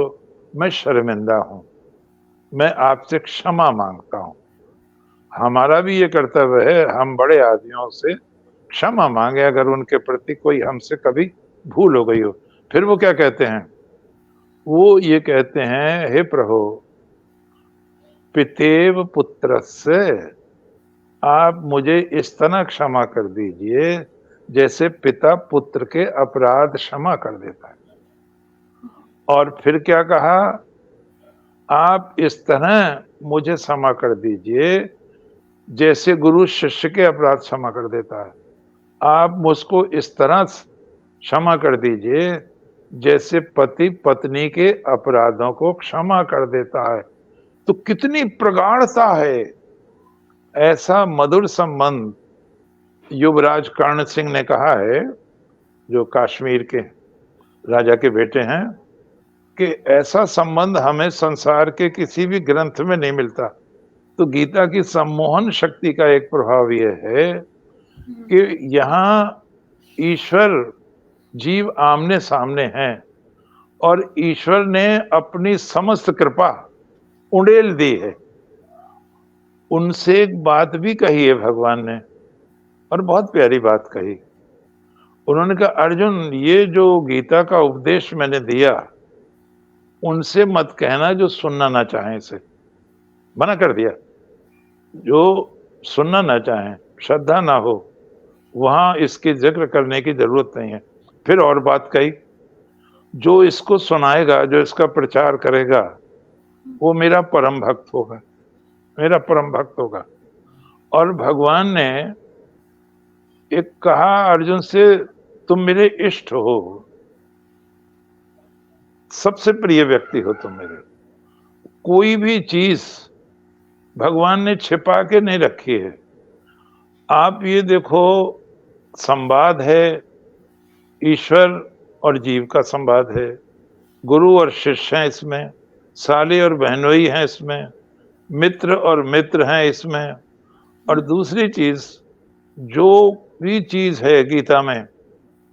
मैं शर्मिंदा हूं। मैं आपसे क्षमा मांगता हूं। हमारा भी ये कर्तव्य है, हम बड़े आदमियों से क्षमा मांगे अगर उनके प्रति कोई हमसे कभी भूल हो गई हो। फिर वो क्या कहते हैं? वो ये कहते हैं, हे प्रभु, पितेव पुत्रस्य, आप मुझे इस तरह क्षमा कर दीजिए जैसे पिता पुत्र के अपराध क्षमा कर देता है। और फिर क्या कहा? आप इस तरह मुझे क्षमा कर दीजिए जैसे गुरु शिष्य के अपराध क्षमा कर देता है। आप मुझको इस तरह क्षमा कर दीजिए जैसे पति पत्नी के अपराधों को क्षमा कर देता है। तो कितनी प्रगाढ़ता है, ऐसा मधुर संबंध युवराज कर्ण सिंह ने कहा है, जो कश्मीर के राजा के बेटे हैं, कि ऐसा संबंध हमें संसार के किसी भी ग्रंथ में नहीं मिलता। तो गीता की सम्मोहन शक्ति का एक प्रभाव यह है कि यहाँ ईश्वर जीव आमने सामने हैं और ईश्वर ने अपनी समस्त कृपा उड़ेल दी है। उनसे एक बात भी कही है भगवान ने, और बहुत प्यारी बात कही। उन्होंने कहा, अर्जुन, ये जो गीता का उपदेश मैंने दिया, उनसे मत कहना जो सुनना ना चाहें। इसे मना कर दिया। जो सुनना ना चाहें, श्रद्धा ना हो, वहां इसकी जिक्र करने की जरूरत नहीं है। फिर और बात कही, जो इसको सुनाएगा, जो इसका प्रचार करेगा, वो मेरा परम भक्त होगा, मेरा परम भक्त होगा। और भगवान ने एक कहा अर्जुन से, तुम मेरे इष्ट हो, सबसे प्रिय व्यक्ति हो तुम मेरे। कोई भी चीज भगवान ने छिपा के नहीं रखी है। आप ये देखो, संवाद है, ईश्वर और जीव का संवाद है, गुरु और शिष्य हैं इसमें, साले और बहनोई हैं इसमें, मित्र और मित्र हैं इसमें। और दूसरी चीज, जो भी चीज है गीता में,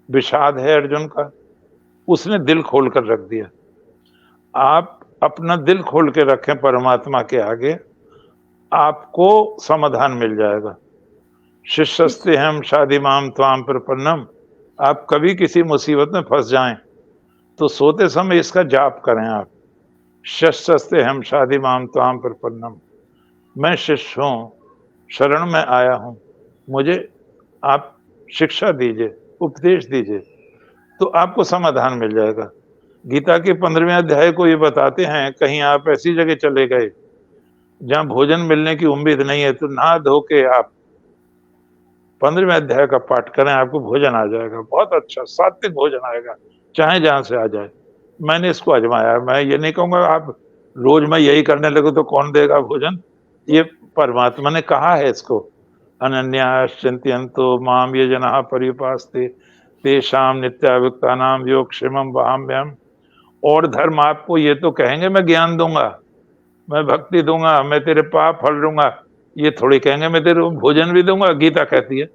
विषाद है अर्जुन का, उसने दिल खोल कर रख दिया। आप अपना दिल खोल के रखें परमात्मा के आगे, आपको समाधान मिल जाएगा। शिष्यस्ते हम शादिमाम त्वाम प्रपन्नम। आप कभी किसी मुसीबत में फंस जाएं तो सोते समय इसका जाप करें आप, शिष्यस्ते हम शादिमाम त्वाम प्रपन्नम। मैं शिष्य हूं, शरण में आया हूं, मुझे आप शिक्षा दीजिए, उपदेश दीजिए, तो आपको समाधान मिल जाएगा। गीता के 15वें अध्याय को ये बताते हैं, कहीं आप ऐसी जगह चले गए जहां भोजन मिलने की उम्मीद नहीं है, तो नहा धो के आप 15वें अध्याय का पाठ करें, आपको भोजन आ जाएगा, बहुत अच्छा सात्विक भोजन आएगा, चाहे जहां से आ जाए। मैंने इसको आजमाया। मैं ये नहीं कहूंगा आप रोज मैं यही करने लगूं तो कौन देगा भोजन। ये परमात्मा ने कहा है इसको, अनन्याश्चिन्तयन्तो माम ये जनाः पर्युपासते तेषां नित्याभियुक्तानां योगक्षेमं वहाम्यहम्। और धर्म आपको ये तो कहेंगे मैं ज्ञान दूंगा, मैं भक्ति दूंगा, मैं तेरे पाप हर लूंगा, ये थोड़ी कहेंगे मैं तेरे भोजन भी दूंगा। गीता कहती है,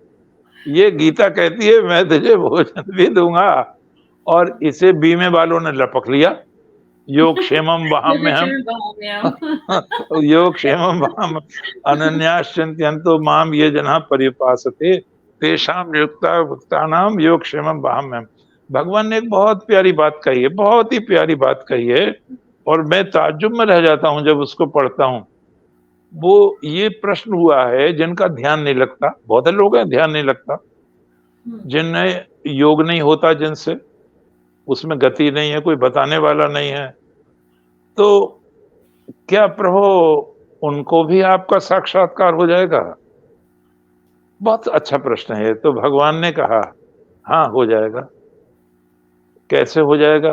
ये गीता कहती है मैं तुझे भोजन भी दूंगा। और इसे बीमे वालों ने लपक लिया, योग क्षेमम वहां में हम योग क्षेमम वहां अनन्याश्चिन्तयन्तो माम ये जना पर्युपासते तेषां नियुक्ता भक्तानाम योग क्षेमम वहां में हम। भगवान ने एक बहुत प्यारी बात कही है, बहुत ही प्यारी बात कही है, और मैं ताज्जुब में रह जाता हूं जब उसको पढ़ता हूं। वो ये प्रश्न हुआ है जिनका ध्यान नहीं लगता, बहुत लोग हैं ध्यान नहीं लगता, जिन्हें योग नहीं होता, जिनसे उसमें गति नहीं है, कोई बताने वाला नहीं है, तो क्या प्रभु उनको भी आपका साक्षात्कार हो जाएगा? बहुत अच्छा प्रश्न है। तो भगवान ने कहा, हाँ हो जाएगा। कैसे हो जाएगा?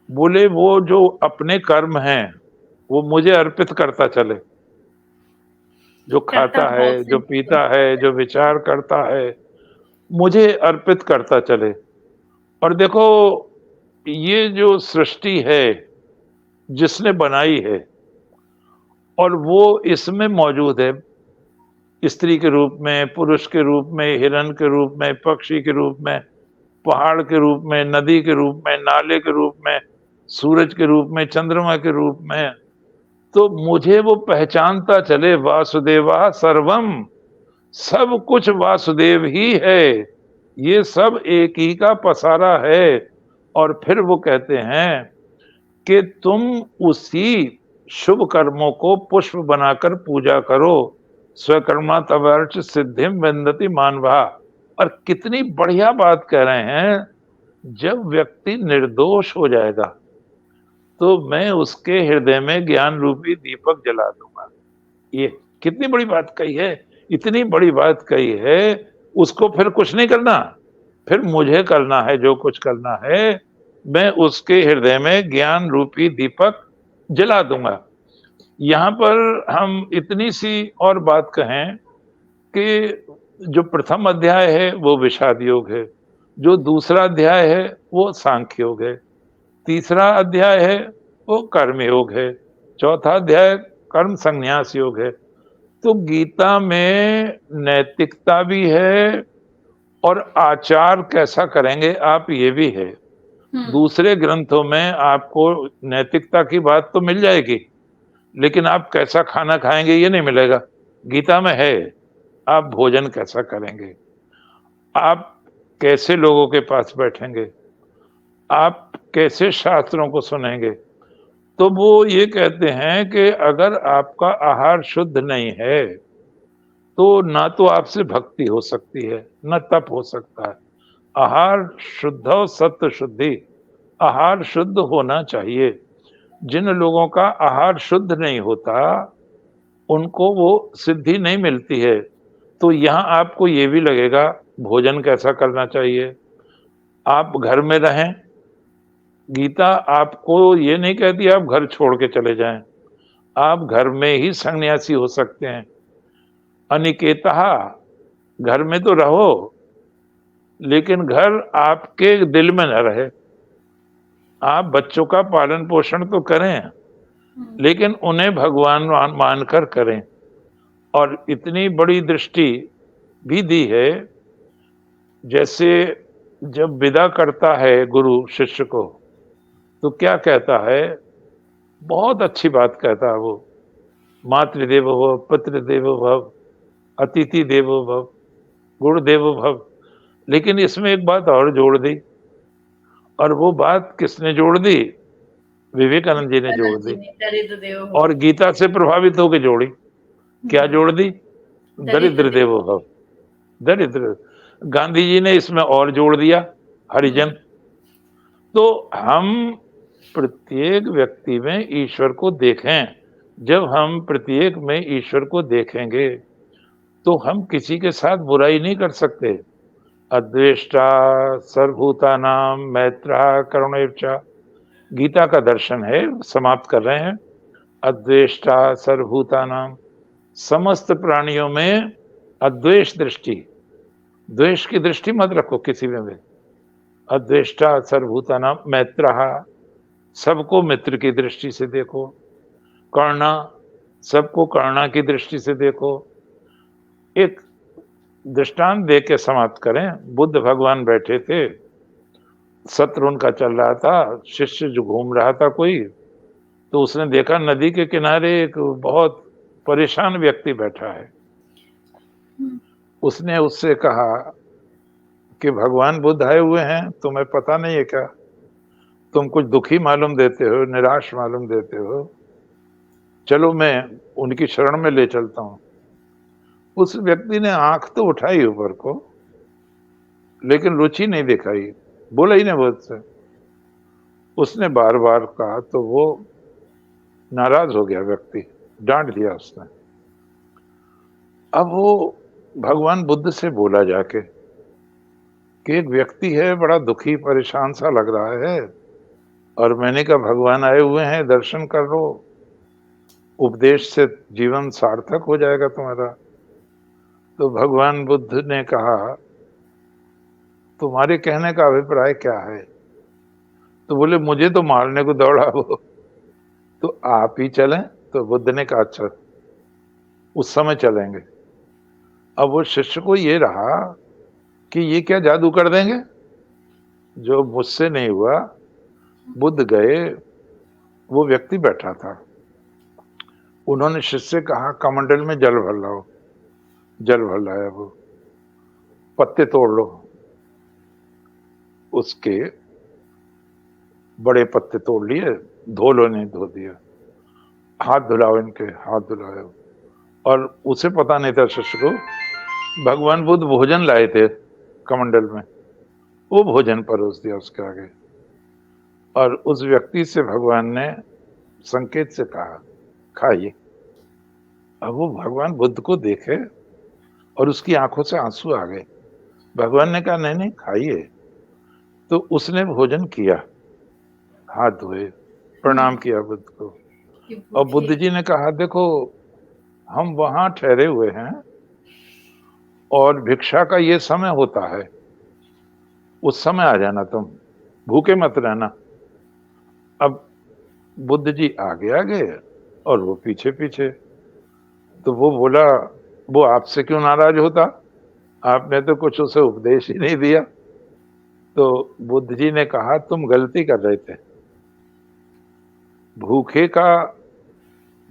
बोले, वो जो अपने कर्म हैं वो मुझे अर्पित करता चले, जो खाता है, जो पीता है, जो विचार करता है, मुझे अर्पित करता चले। और देखो, ये जो सृष्टि है जिसने बनाई है, और वो इसमें मौजूद है, स्त्री के रूप में, पुरुष के रूप में, हिरण के रूप में, पक्षी के रूप में, पहाड़ के रूप में, नदी के रूप में, नाले के रूप में, सूरज के रूप में, चंद्रमा के रूप में। तो मुझे वो पहचानता चले, वासुदेवा सर्वम, सब कुछ वासुदेव ही है, ये सब एक ही का पसारा है। और फिर वो कहते हैं कि तुम उसी शुभ कर्मों को पुष्प बनाकर पूजा करो, स्वकर्मा तवर्च सिद्धिम विन्दति मानवा। और कितनी बढ़िया बात कह रहे हैं, जब व्यक्ति निर्दोष हो जाएगा तो मैं उसके हृदय में ज्ञान रूपी दीपक जला दूंगा। ये कितनी बड़ी बात कही है, इतनी बड़ी बात कही है। उसको फिर कुछ नहीं करना, फिर मुझे करना है जो कुछ करना है, मैं उसके हृदय में ज्ञान रूपी दीपक जला दूंगा। यहाँ पर हम इतनी सी और बात कहें कि जो प्रथम अध्याय है वो विषाद योग है, जो दूसरा अध्याय है वो सांख्य योग है, तीसरा अध्याय है वो कर्म योग है, चौथा अध्याय कर्म संन्यास योग है। तो गीता में नैतिकता भी है और आचार कैसा करेंगे आप ये भी है। दूसरे ग्रंथों में आपको नैतिकता की बात तो मिल जाएगी, लेकिन आप कैसा खाना खाएंगे ये नहीं मिलेगा। गीता में है, आप भोजन कैसा करेंगे, आप कैसे लोगों के पास बैठेंगे, आप कैसे शास्त्रों को सुनेंगे। तो वो ये कहते हैं कि अगर आपका आहार शुद्ध नहीं है तो ना तो आपसे भक्ति हो सकती है, न तप हो सकता है। आहार शुद्ध और सत्य शुद्धि, आहार शुद्ध होना चाहिए। जिन लोगों का आहार शुद्ध नहीं होता उनको वो सिद्धि नहीं मिलती है। तो यहाँ आपको ये भी लगेगा भोजन कैसा करना चाहिए। आप घर में रहें, गीता आपको ये नहीं कहती आप घर छोड़ के चले जाएं, आप घर में ही सन्यासी हो सकते हैं। अनिकेतः, घर में तो रहो लेकिन घर आपके दिल में न रहे। आप बच्चों का पालन पोषण तो करें लेकिन उन्हें भगवान मानकर करें। और इतनी बड़ी दृष्टि भी दी है, जैसे जब विदा करता है गुरु शिष्य को तो क्या कहता है, बहुत अच्छी बात कहता है वो, मातृदेवो भव, पितृदेवो भव, अतिथि देवो भव, गुरुदेवो भव। लेकिन इसमें एक बात और जोड़ दी, और वो बात किसने जोड़ दी? विवेकानंद जी ने जोड़ दी, और गीता से प्रभावित होकर जोड़ी। क्या जोड़ दी? दरिद्र देवो भव, दरिद्र। गांधी जी ने इसमें और जोड़ दिया, हरिजन। तो हम प्रत्येक व्यक्ति में ईश्वर को देखें। जब हम प्रत्येक में ईश्वर को देखेंगे तो हम किसी के साथ बुराई नहीं कर सकते। अद्वेष्टा सर्वभूतानां मैत्रः करुणैव च, गीता का दर्शन है, समाप्त कर रहे हैं। अद्वेष्टा सर्वभूतानां, समस्त प्राणियों में अद्वेष दृष्टि, द्वेष की दृष्टि मत रखो किसी में भी। अद्वेष्टा सर्वभूतानां मैत्रः, सबको मित्र की दृष्टि से देखो। करुणा, सबको करुणा की दृष्टि से देखो। एक दृष्टांत दे के समाप्त करें। बुद्ध भगवान बैठे थे, सत्र उनका चल रहा था, शिष्य जो घूम रहा था कोई, तो उसने देखा नदी के किनारे एक बहुत परेशान व्यक्ति बैठा है। उसने उससे कहा कि भगवान बुद्ध आए हुए हैं, तुम्हें पता नहीं है क्या? तुम कुछ दुखी मालूम देते हो, निराश मालूम देते हो, चलो मैं उनकी शरण में ले चलता हूं। उस व्यक्ति ने आंख तो उठाई ऊपर को, लेकिन रुचि नहीं दिखाई, बोला ही नहीं बहुत से। उसने बार बार कहा तो वो नाराज हो गया व्यक्ति, डांट दिया उसने। अब वो भगवान बुद्ध से बोला जाके कि एक व्यक्ति है, बड़ा दुखी परेशान सा लग रहा है, और मैंने कहा भगवान आए हुए हैं, दर्शन कर लो, उपदेश से जीवन सार्थक हो जाएगा तुम्हारा। तो भगवान बुद्ध ने कहा तुम्हारे कहने का अभिप्राय क्या है? तो बोले मुझे तो मारने को दौड़ा वो, तो आप ही चलें। तो बुद्ध ने कहा अच्छा, उस समय चलेंगे। अब वो शिष्य को ये रहा कि ये क्या जादू कर देंगे जो मुझसे नहीं हुआ। बुद्ध गए, वो व्यक्ति बैठा था, उन्होंने शिष्य से कहा कमंडल में जल भर लाओ। जल भर लाया वो। पत्ते तोड़ लो। उसके बड़े पत्ते तोड़ लिए, धो लो, नहीं धो दिया। हाथ धुलाओ इनके, हाथ धुलाओ। और उसे पता नहीं था शिष्य को, भगवान बुद्ध भोजन लाए थे कमंडल में, वो भोजन परोस दिया उसके आगे। और उस व्यक्ति से भगवान ने संकेत से कहा खाइए। अब वो भगवान बुद्ध को देखे और उसकी आंखों से आंसू आ गए। भगवान ने कहा नहीं नहीं खाइए। तो उसने भोजन किया, हाथ धोए, प्रणाम किया बुद्ध को। कि और भूखे। बुद्ध जी ने कहा देखो हम वहां ठहरे हुए हैं और भिक्षा का ये समय होता है, उस समय आ जाना, तुम भूखे मत रहना। अब बुद्ध जी आगे आगे और वो पीछे पीछे। तो वो बोला वो आपसे क्यों नाराज होता, आपने तो कुछ उसे उपदेश ही नहीं दिया। तो बुद्ध जी ने कहा तुम गलती कर रहे थे। भूखे का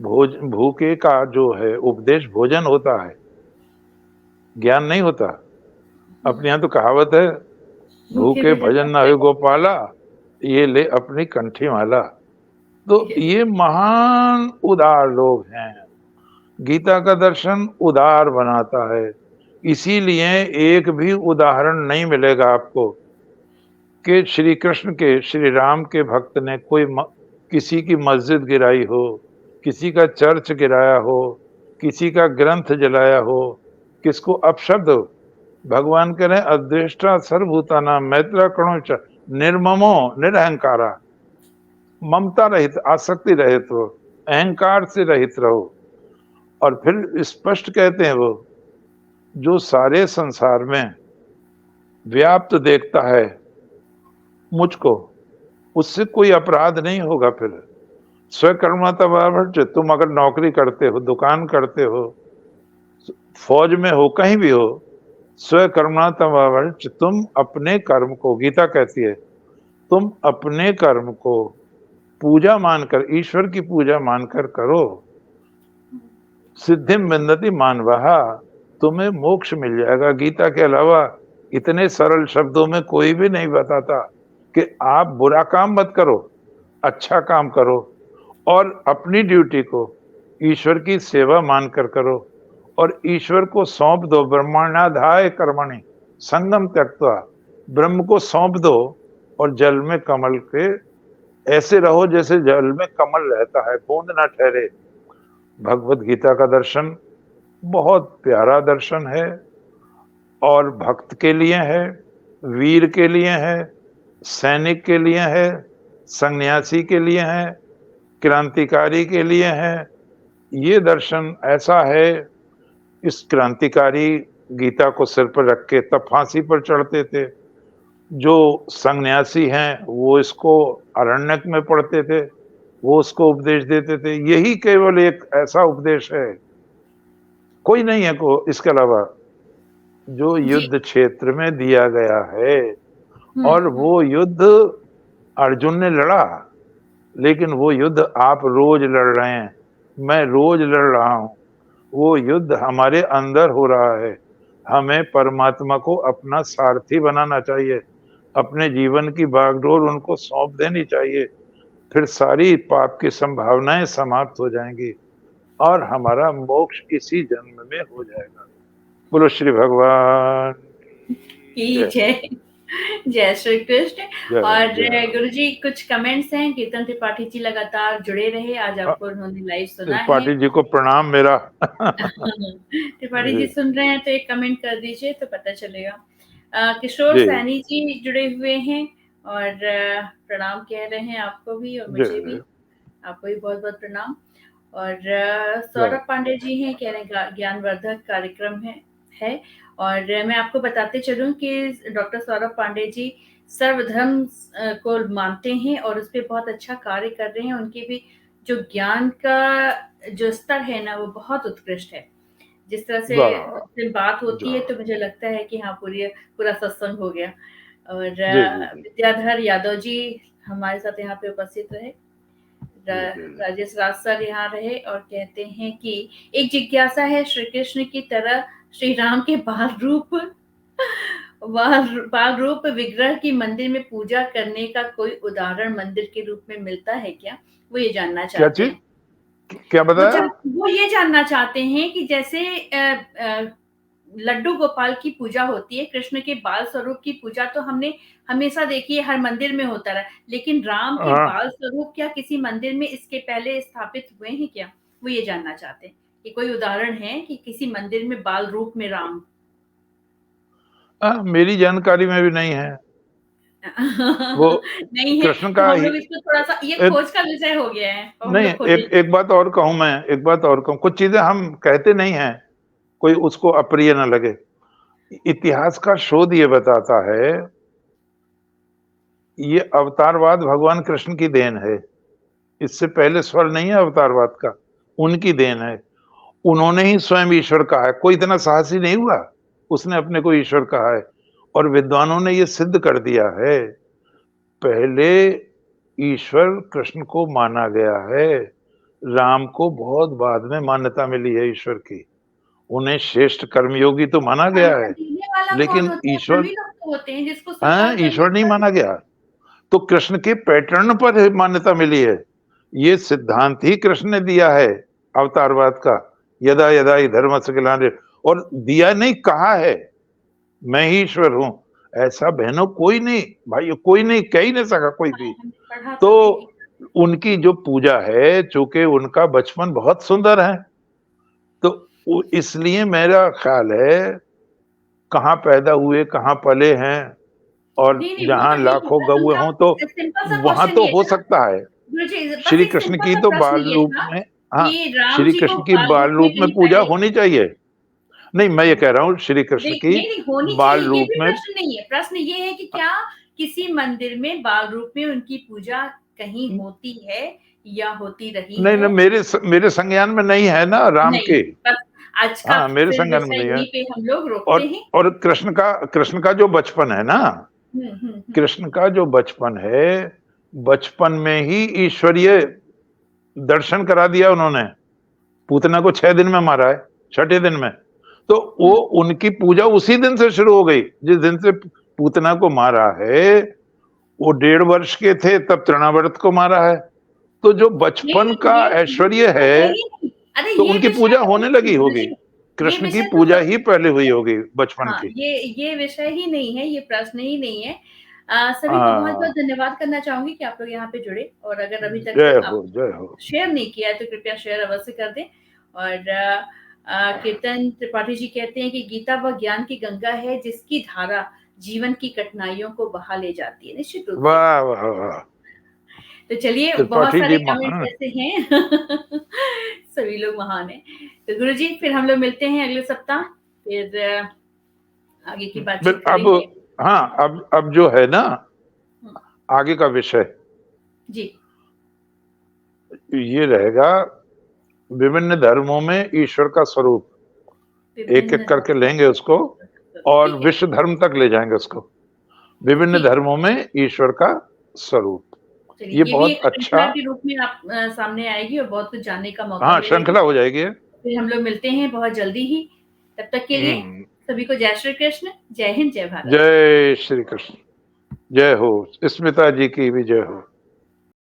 भूखे का जो है उपदेश भोजन होता है, ज्ञान नहीं होता। अपने यहाँ तो कहावत है भूखे भूखे भजन भजन न ना करे। हो गोपाला, ये ले अपनी कंठी माला। तो ये महान उदार लोग हैं। गीता का दर्शन उदार बनाता है। इसीलिए एक भी उदाहरण नहीं मिलेगा आपको कि श्री कृष्ण के, श्री राम के भक्त ने किसी की मस्जिद गिराई हो, किसी का चर्च गिराया हो, किसी का ग्रंथ जलाया हो, किसको अपशब्द हो। भगवान कह रहे अद्वेष्टा सर्वभूतानां मैत्र करुण च निर्ममो निरहंकारा। ममता रहित, आसक्ति रहित हो, अहंकार से रहित रहो। और फिर स्पष्ट कहते हैं वो जो सारे संसार में व्याप्त देखता है मुझको, उससे कोई अपराध नहीं होगा। फिर स्वकर्मता बराबर, तुम अगर नौकरी करते हो, दुकान करते हो, फौज में हो, कहीं भी हो, स्वकर्मता बराबर, तुम अपने कर्म को, गीता कहती है तुम अपने कर्म को पूजा मानकर, ईश्वर की पूजा मानकर करो। सिद्धिम विन्दति मानवः, तुम्हें मोक्ष मिल जाएगा। गीता के अलावा इतने सरल शब्दों में कोई भी नहीं बताता कि आप बुरा काम मत करो, अच्छा काम करो और अपनी ड्यूटी को ईश्वर की सेवा मानकर करो और ईश्वर को सौंप दो। ब्रह्मण्याधाय कर्मणि संगम त्यक्त्वा, ब्रह्म को सौंप दो और जल में कमल के ऐसे रहो जैसे जल में कमल रहता है, बूंद ना ठहरे। भगवत गीता का दर्शन बहुत प्यारा दर्शन है और भक्त के लिए है, वीर के लिए है, सैनिक के लिए है, सन्यासी के लिए है, क्रांतिकारी के लिए है। ये दर्शन ऐसा है, इस क्रांतिकारी गीता को सिर पर रख के तब फांसी पर चढ़ते थे। जो सन्यासी हैं वो इसको अरण्यक में पढ़ते थे, वो उसको उपदेश देते थे। यही केवल एक ऐसा उपदेश है, कोई नहीं है को इसके अलावा, जो जी। युद्ध क्षेत्र में दिया गया है। और हम्म। वो युद्ध अर्जुन ने लड़ा, लेकिन वो युद्ध आप रोज लड़ रहे हैं, मैं रोज लड़ रहा हूं। वो युद्ध हमारे अंदर हो रहा है। हमें परमात्मा को अपना सारथी बनाना चाहिए, अपने जीवन की बागडोर उनको सौंप देनी चाहिए। फिर सारी पाप की संभावनाएं समाप्त हो जाएंगी और हमारा मोक्ष इसी जन्म में हो जाएगा। बोलो श्री भगवान की की जय। जय। जय श्री कृष्ण। जय और जय। गुरुजी कुछ कमेंट्स हैं। कीर्तन त्रिपाठी जी लगातार जुड़े रहे, आज आपको उन्होंने लाइव सुना है। त्रिपाठी जी को प्रणाम मेरा। त्रिपाठी जी जी सुन रहे हैं तो एक कमेंट कर दीजिए तो पता चलेगा। किशोर जी सैनी जी जुड़े हुए हैं और प्रणाम कह रहे हैं आपको भी और मुझे भी। जय आपको भी बहुत-बहुत प्रणाम। और जय। सौरभ पांडे जी हैं, कह रहे हैं ज्ञानवर्धक कार्यक्रम है। और मैं आपको बताते चलूँ कि डॉक्टर सौरभ पांडे जी सर्वधर्म को मानते हैं और उस पे बहुत अच्छा कार्य कर रहे हैं। उनकी भी जो ज्ञान का जो स्तर है ना, वो बहुत उत्कृष्ट है। जिस तरह से वाह उनसे बात होती है वाह। तो मुझे लगता है कि हाँ, पूरा सत्संग हो गया। और जी जी जी। विद्याधर यादव जी हमारे साथ यहाँ पे उपस्थित रहे। राजेश राज सर यहाँ रहे और कहते हैं कि एक जिज्ञासा है, श्री कृष्ण की तरह श्री राम के बाल रूप विग्रह की मंदिर में पूजा करने का कोई उदाहरण मंदिर के रूप में मिलता है क्या? वो ये जानना क्या चाहते चीज? हैं। क्या बताया? वो ये जानना चाहते हैं कि जैसे लड्डू गोपाल की पूजा होती है, कृष्ण के बाल स्वरूप की पूजा तो हमने हमेशा देखी है, हर मंदिर में होता रहा, लेकिन राम के हाँ, बाल स्वरूप क्या किसी मंदिर में इसके पहले स्थापित हुए हैं क्या? वो ये जानना चाहते हैं कि कोई उदाहरण है कि किसी मंदिर में बाल रूप में राम। मेरी जानकारी में भी नहीं है। वो नहीं है कृष्ण तो का हम ही लोग इसको थोड़ा-सा ये एक खोज का विषय हो गया है और हम नहीं, लोग एक खोजेंगे। एक बात और कहूँ मैं, एक बात और कहूँ, कुछ चीज़ें हम कहते नहीं हैं, कोई उसको अप्रिय ना लगे। इतिहास का शोध ये बताता है, ये अवतारवाद भगवान कृष्ण की देन है। इससे पहले स्वर नहीं है अवतारवाद का, उनकी देन है। उन्होंने ही स्वयं ईश्वर कहा है, कोई इतना साहसी नहीं हुआ, उसने अपने को ईश्वर कहा है। और विद्वानों ने ये सिद्ध कर दिया है, पहले ईश्वर कृष्ण को माना गया है, राम को बहुत बाद में मान्यता मिली है ईश्वर की। उन्हें श्रेष्ठ कर्मयोगी तो माना गया मान्यता है, देने वाला कौन लेकिन होता है? हम ईश्वर ही लोग तो होते हैं जिसको स्वीकार करना ईश्वर नहीं माना पड़ता गया। तो कृष्ण के पैटर्न पर मान्यता मिली है। ये सिद्धांत ही कृष्ण ने दिया है अवतारवाद का, यदा यदा ही धर्मस्य ग्लानिर्, और दिया नहीं, कहा है, मैं ही ईश्वर हूं। ऐसा बहनों कोई नहीं, भाई कोई नहीं, कह ही नहीं सका कोई है। भी। हमने पढ़ा तो तो है ही। उनकी जो पूजा है, चूंकि उनका बचपन बहुत सुंदर है, तो इसलिए मेरा ख्याल है, कहाँ पैदा हुए, कहाँ पले हैं, और नहीं, नहीं, वो जहां तो ठीक है। लाखों बस गौए उनका हों, तो सिंपल सा वहां क्वेश्चन तो ये हो था, सकता है। गुरुजी बस श्री एक कृष्ण सिंपल की सा तो प्रश्न बाल ये रूप था में, हाँ, कि राम श्री जी को कृष्ण की बाल बाल रूप में रूप में कहीं पूजा पहले होनी चाहिए। नहीं, मैं ये कह रहा हूँ, श्री कृष्ण नहीं, की नहीं, नहीं होनी बाल चाहिए, ये रूप भी में, प्रश्न नहीं है। प्रश्न ये है कि क्या किसी मंदिर में बाल रूप में उनकी पूजा कहीं होती है या होती रही नहीं, है? नहीं, मेरे संज्ञान में नहीं है ना राम नहीं, के। बस आज का हाँ, मेरे फिर संज्ञान में विषय नहीं है। यहीं पे हम लोग रोकते और हैं। और कृष्ण का जो बचपन है ना, हुँ, हुँ, हुँ। कृष्ण का जो बचपन है, बचपन में ही ईश्वरीय दर्शन करा दिया उन्होंने। पूतना को 6 दिन में मारा है, छठे दिन में। तो वो हुँ, उनकी पूजा उसी दिन से शुरू हो गई, जिस दिन से पूतना को मारा है। वो 1.5 वर्ष के थे तब तृणावर्त को मारा है। तो जो नहीं, बचपन नहीं, का ये ऐश्वर्य विषय है है, ही नहीं। अरे तो ये उनकी विषय पूजा है ही होने नहीं लगी होगी। गुरुजी। ये कृष्ण की विषय तो पूजा ही पहले हुई होगी बचपन हाँ, की। ये विषय ही नहीं है, ये प्रश्न ही नहीं है। सभी को बहुत-बहुत हाँ, धन्यवाद करना चाहूँगी कि आप लोग यहाँ पे जुड़े और अगर अभी तक जय आप हो, जय हो। शेयर नहीं किया है तो कृपया शेयर अवश्य कर दें। और कीर्तन त्रिपाठी जी कहते हैं कि गीता वह ज्ञान की गंगा है जिसकी धारा जीवन की कठिनाइयों को बहा ले जाती है। निश्चित रूप से। वाह, वाह, वाह! तो चलिए बहुत त्रिपाठी सारे जी कमेंट्स महान। ऐसे हैं सभी लोग महान हैं। तो गुरुजी फिर हम लोग मिलते हैं अगले सप्ताह, फिर आगे की फिर बातचीत अब, करेंगे। हाँ, अब जो है ना, हुँ, आगे का विषय जी, ये रहेगा, विभिन्न धर्मों में ईश्वर का स्वरूप। एक-एक विभिन्न करके लेंगे उसको और ठीक है, विश्व धर्म तक ले जाएँगे उसको। विभिन्न ठीक है। धर्मों में ईश्वर का स्वरूप। चलिए ये ये भी बहुत एक अच्छा, श्रृंखला के रूप में आप सामने आएगी और बहुत कुछ जानने का मौका हाँ, मिलेगा। श्रृंखला हो जाएगी ये। फिर हम लोग मिलते हैं बहुत जल्दी ही। तब तक के लिए हुँ। सभी को जय श्री कृष्ण, जय हिंद, जय भारत। जय श्री कृष्ण। जय हो। स्मिता जी की भी जय हो।